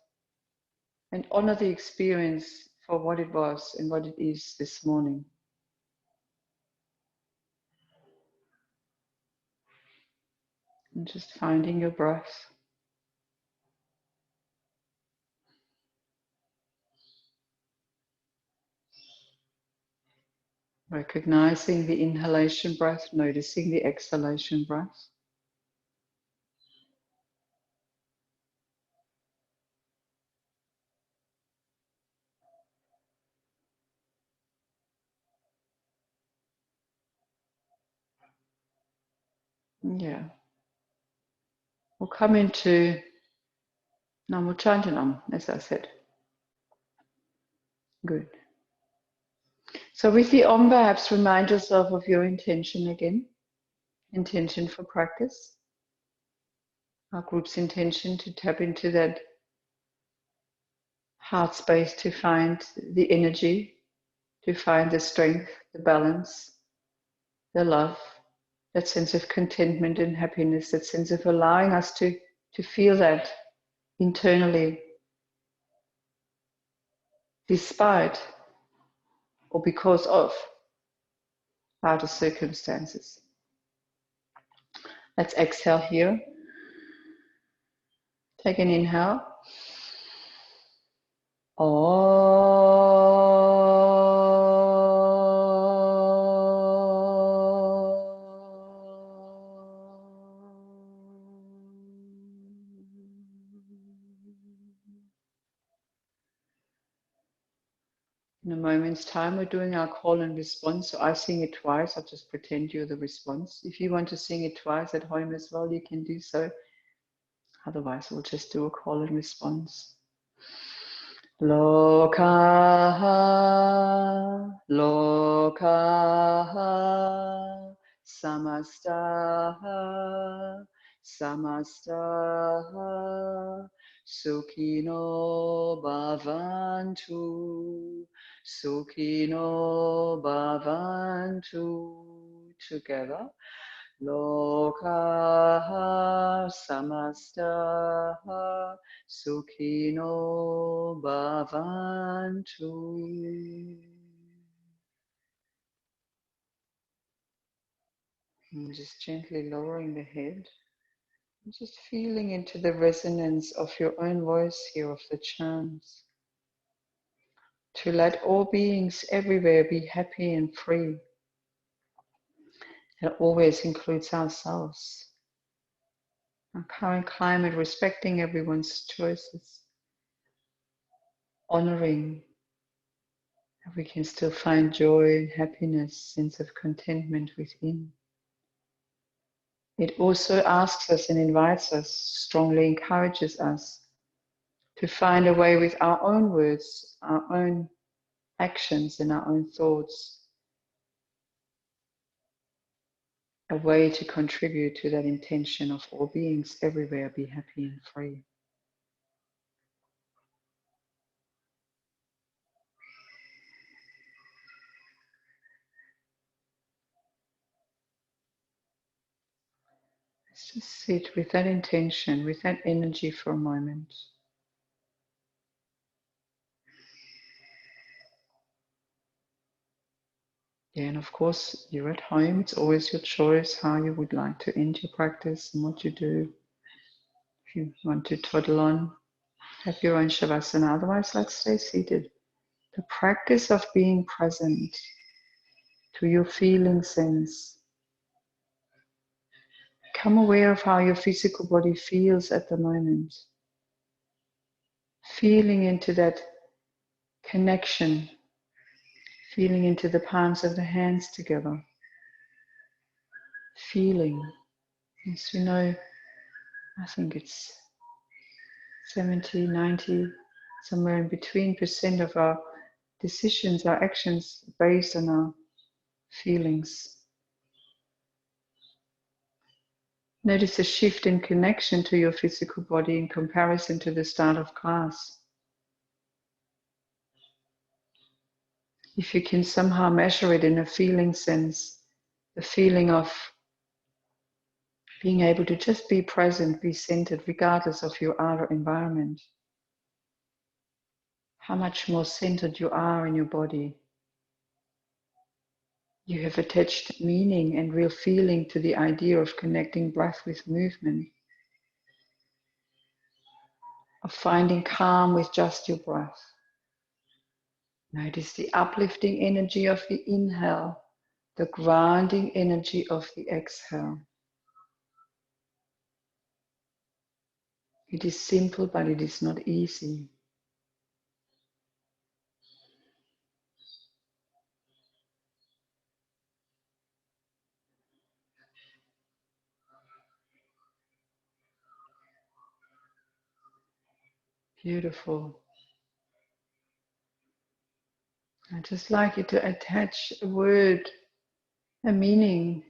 And honor the experience for what it was and what it is this morning. And just finding your breath. Recognizing the inhalation breath, noticing the exhalation breath. Yeah. We'll come into Namo Chantanam, as I said. Good. So with the Om, perhaps remind yourself of your intention again. Intention for practice. Our group's intention to tap into that heart space, to find the energy, to find the strength, the balance, the love, that sense of contentment and happiness, that sense of allowing us to feel that internally, despite or because of outer circumstances. Let's exhale here. Take an inhale. In a moment's time, we're doing our call and response. So I sing it twice. I'll just pretend you're the response. If you want to sing it twice at home as well, you can do so. Otherwise, we'll just do a call and response. Lokaha, lokaha, samastaha, samastaha, sukhino bhavantu, sukhino bhavantu. Together. Lokaha samastaha sukhino bhavantu. And just gently lowering the head. And just feeling into the resonance of your own voice here of the chants. To let all beings everywhere be happy and free. That always includes ourselves. Our current climate, respecting everyone's choices, honoring that we can still find joy and happiness, sense of contentment within. It also asks us and invites us, strongly encourages us to find a way with our own words, our own actions and our own thoughts, a way to contribute to that intention of all beings everywhere be happy and free. Let's just sit with that intention, with that energy for a moment. Yeah, and of course, you're at home. It's always your choice how you would like to end your practice and what you do. If you want to toddle on, have your own Shavasana. Otherwise, let's stay seated. The practice of being present to your feeling sense. Become aware of how your physical body feels at the moment. Feeling into that connection. Feeling into the palms of the hands together. Feeling. As we know, I think it's 70, 90, somewhere in between % of our decisions, our actions based on our feelings. Notice a shift in connection to your physical body in comparison to the start of class. If you can somehow measure it in a feeling sense, the feeling of being able to just be present, be centered, regardless of your outer environment. How much more centered you are in your body. You have attached meaning and real feeling to the idea of connecting breath with movement, of finding calm with just your breath. Notice the uplifting energy of the inhale, the grounding energy of the exhale. It is simple, but it is not easy. Beautiful. I'd just like you to attach a word, a meaning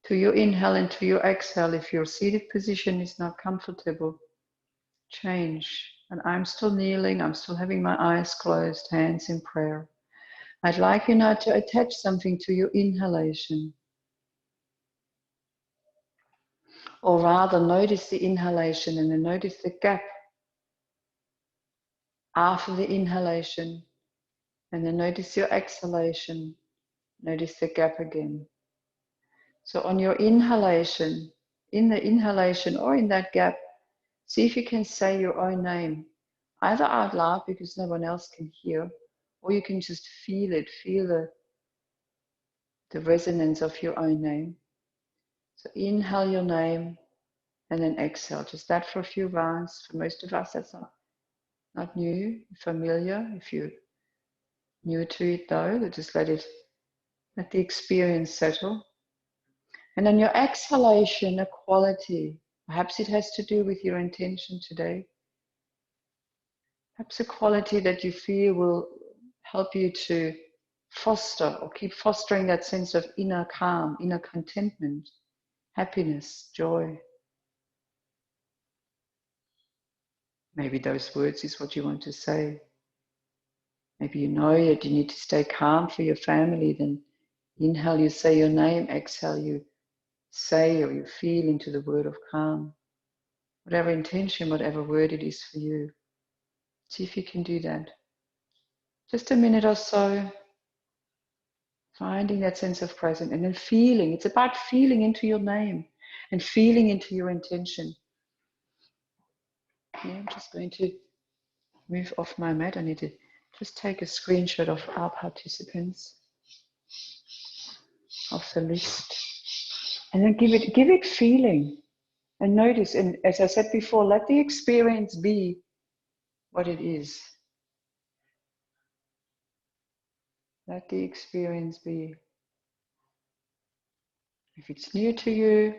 to your inhale and to your exhale. If your seated position is not comfortable, change. And I'm still kneeling, I'm still having my eyes closed, hands in prayer. I'd like you now to attach something to your inhalation. Or rather, notice the inhalation and then notice the gap after the inhalation. And then notice your exhalation. Notice the gap again. So on your inhalation, in the inhalation or in that gap, see if you can say your own name, either out loud because no one else can hear, or you can just feel it, feel the resonance of your own name. So inhale your name and then exhale. Just that for a few rounds. For most of us, that's not new, familiar. If you're new to it though, just let the experience settle. And on your exhalation, a quality. Perhaps it has to do with your intention today. Perhaps a quality that you feel will help you to foster or keep fostering that sense of inner calm, inner contentment, happiness, joy. Maybe those words is what you want to say. Maybe you know that you need to stay calm for your family, then inhale, you say your name, exhale, you say or you feel into the word of calm. Whatever intention, whatever word it is for you. See if you can do that. Just a minute or so, finding that sense of presence and then feeling. It's about feeling into your name and feeling into your intention. Yeah, I'm just going to move off my mat. I need to just take a screenshot of our participants, of the list, and then give it feeling. And notice, and as I said before, let the experience be what it is. Let the experience be. If it's new to you,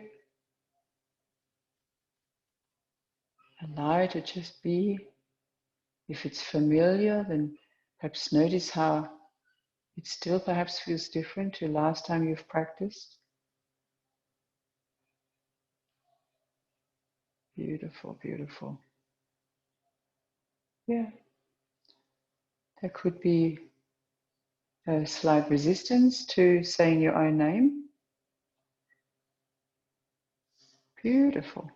allow it to just be. If it's familiar, then perhaps notice how it still perhaps feels different to last time you've practiced. Beautiful, beautiful. Yeah. There could be a slight resistance to saying your own name. Beautiful.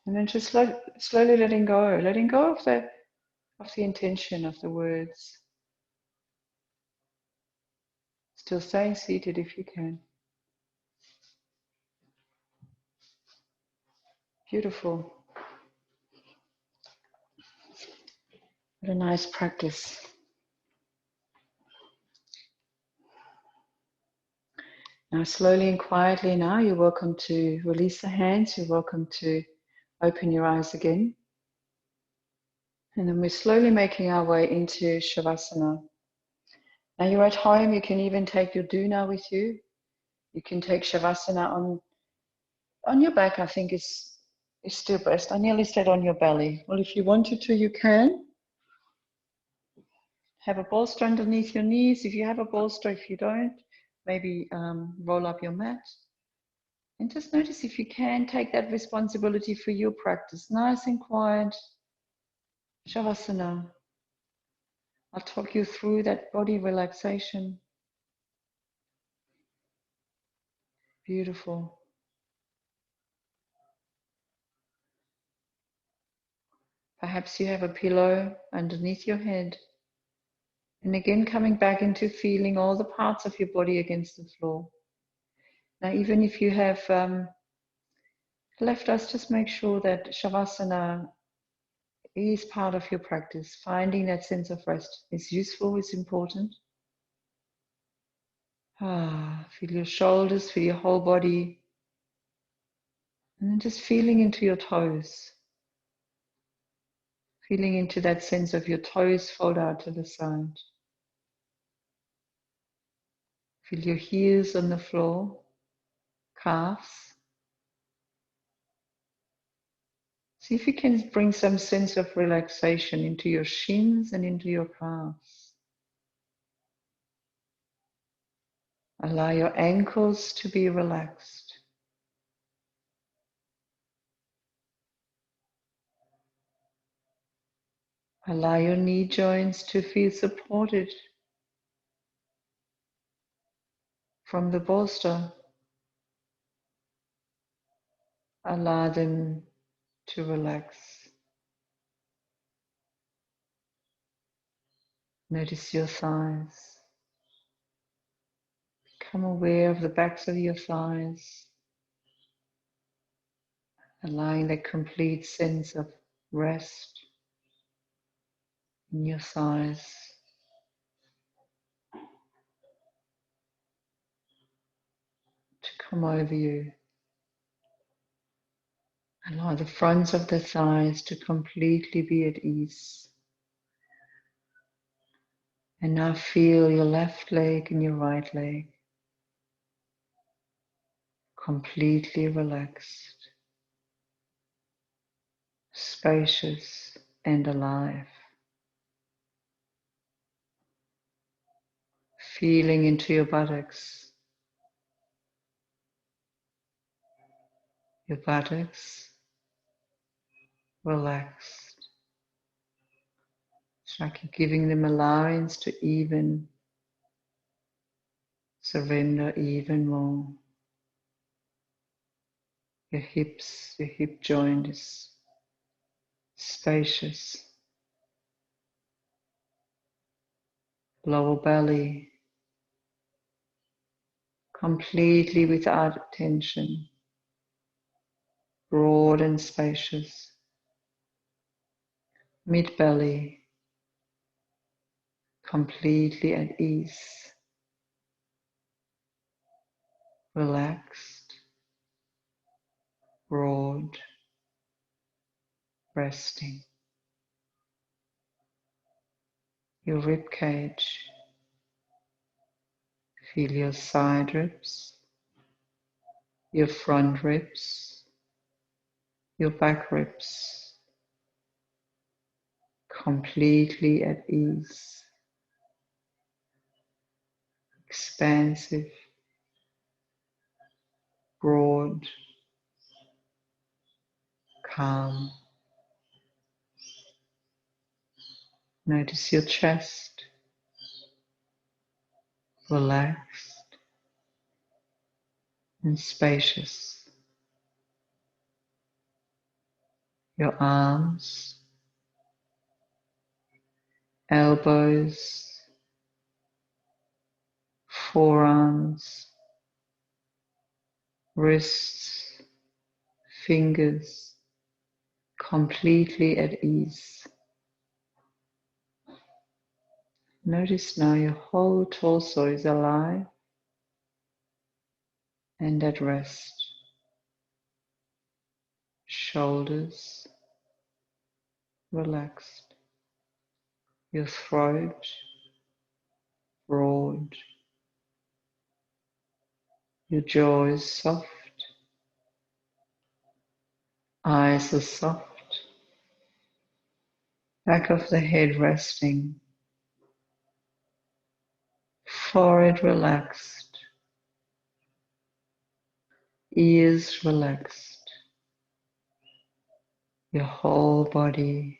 And then just slowly letting go of the intention of the words. Still staying seated if you can. Beautiful. What a nice practice. Now slowly and quietly now, you're welcome to release the hands. You're welcome to open your eyes again. And then we're slowly making our way into Shavasana. Now you're at home, you can even take your Duna with you. You can take Shavasana on your back, I think is still best. I nearly said on your belly. Well, if you wanted to, you can. Have a bolster underneath your knees. If you have a bolster, if you don't, maybe roll up your mat. And just notice if you can take that responsibility for your practice. Nice and quiet. Shavasana. I'll talk you through that body relaxation. Beautiful. Perhaps you have a pillow underneath your head. And again, coming back into feeling all the parts of your body against the floor. Now, even if you have left us, just make sure that Shavasana is part of your practice. Finding that sense of rest is useful, is important. Feel your shoulders, feel your whole body. And then just feeling into your toes. Feeling into that sense of your toes fold out to the side. Feel your heels on the floor, calves. See if you can bring some sense of relaxation into your shins and into your calves. Allow your ankles to be relaxed. Allow your knee joints to feel supported from the bolster. Allow them to relax. Notice your thighs. Become aware of the backs of your thighs, allowing that complete sense of rest in your thighs. To come over you. Allow the fronts of the thighs to completely be at ease. And now feel your left leg and your right leg completely relaxed, spacious and alive. Feeling into your buttocks. Your buttocks relaxed. It's like you're giving them allowance to even surrender even more. Your hips, your hip joint is spacious. Lower belly, completely without tension, broad and spacious. Mid belly, completely at ease, relaxed, broad, resting. Your rib cage, feel your side ribs, your front ribs, your back ribs, completely at ease, expansive, broad, calm. Notice your chest, relaxed and spacious. Your arms, elbows, forearms, wrists, fingers, completely at ease. Notice now your whole torso is alive and at rest. Shoulders relaxed. Your throat broad. Your jaw is soft. Eyes are soft. Back of the head resting. Forehead relaxed. Ears relaxed. Your whole body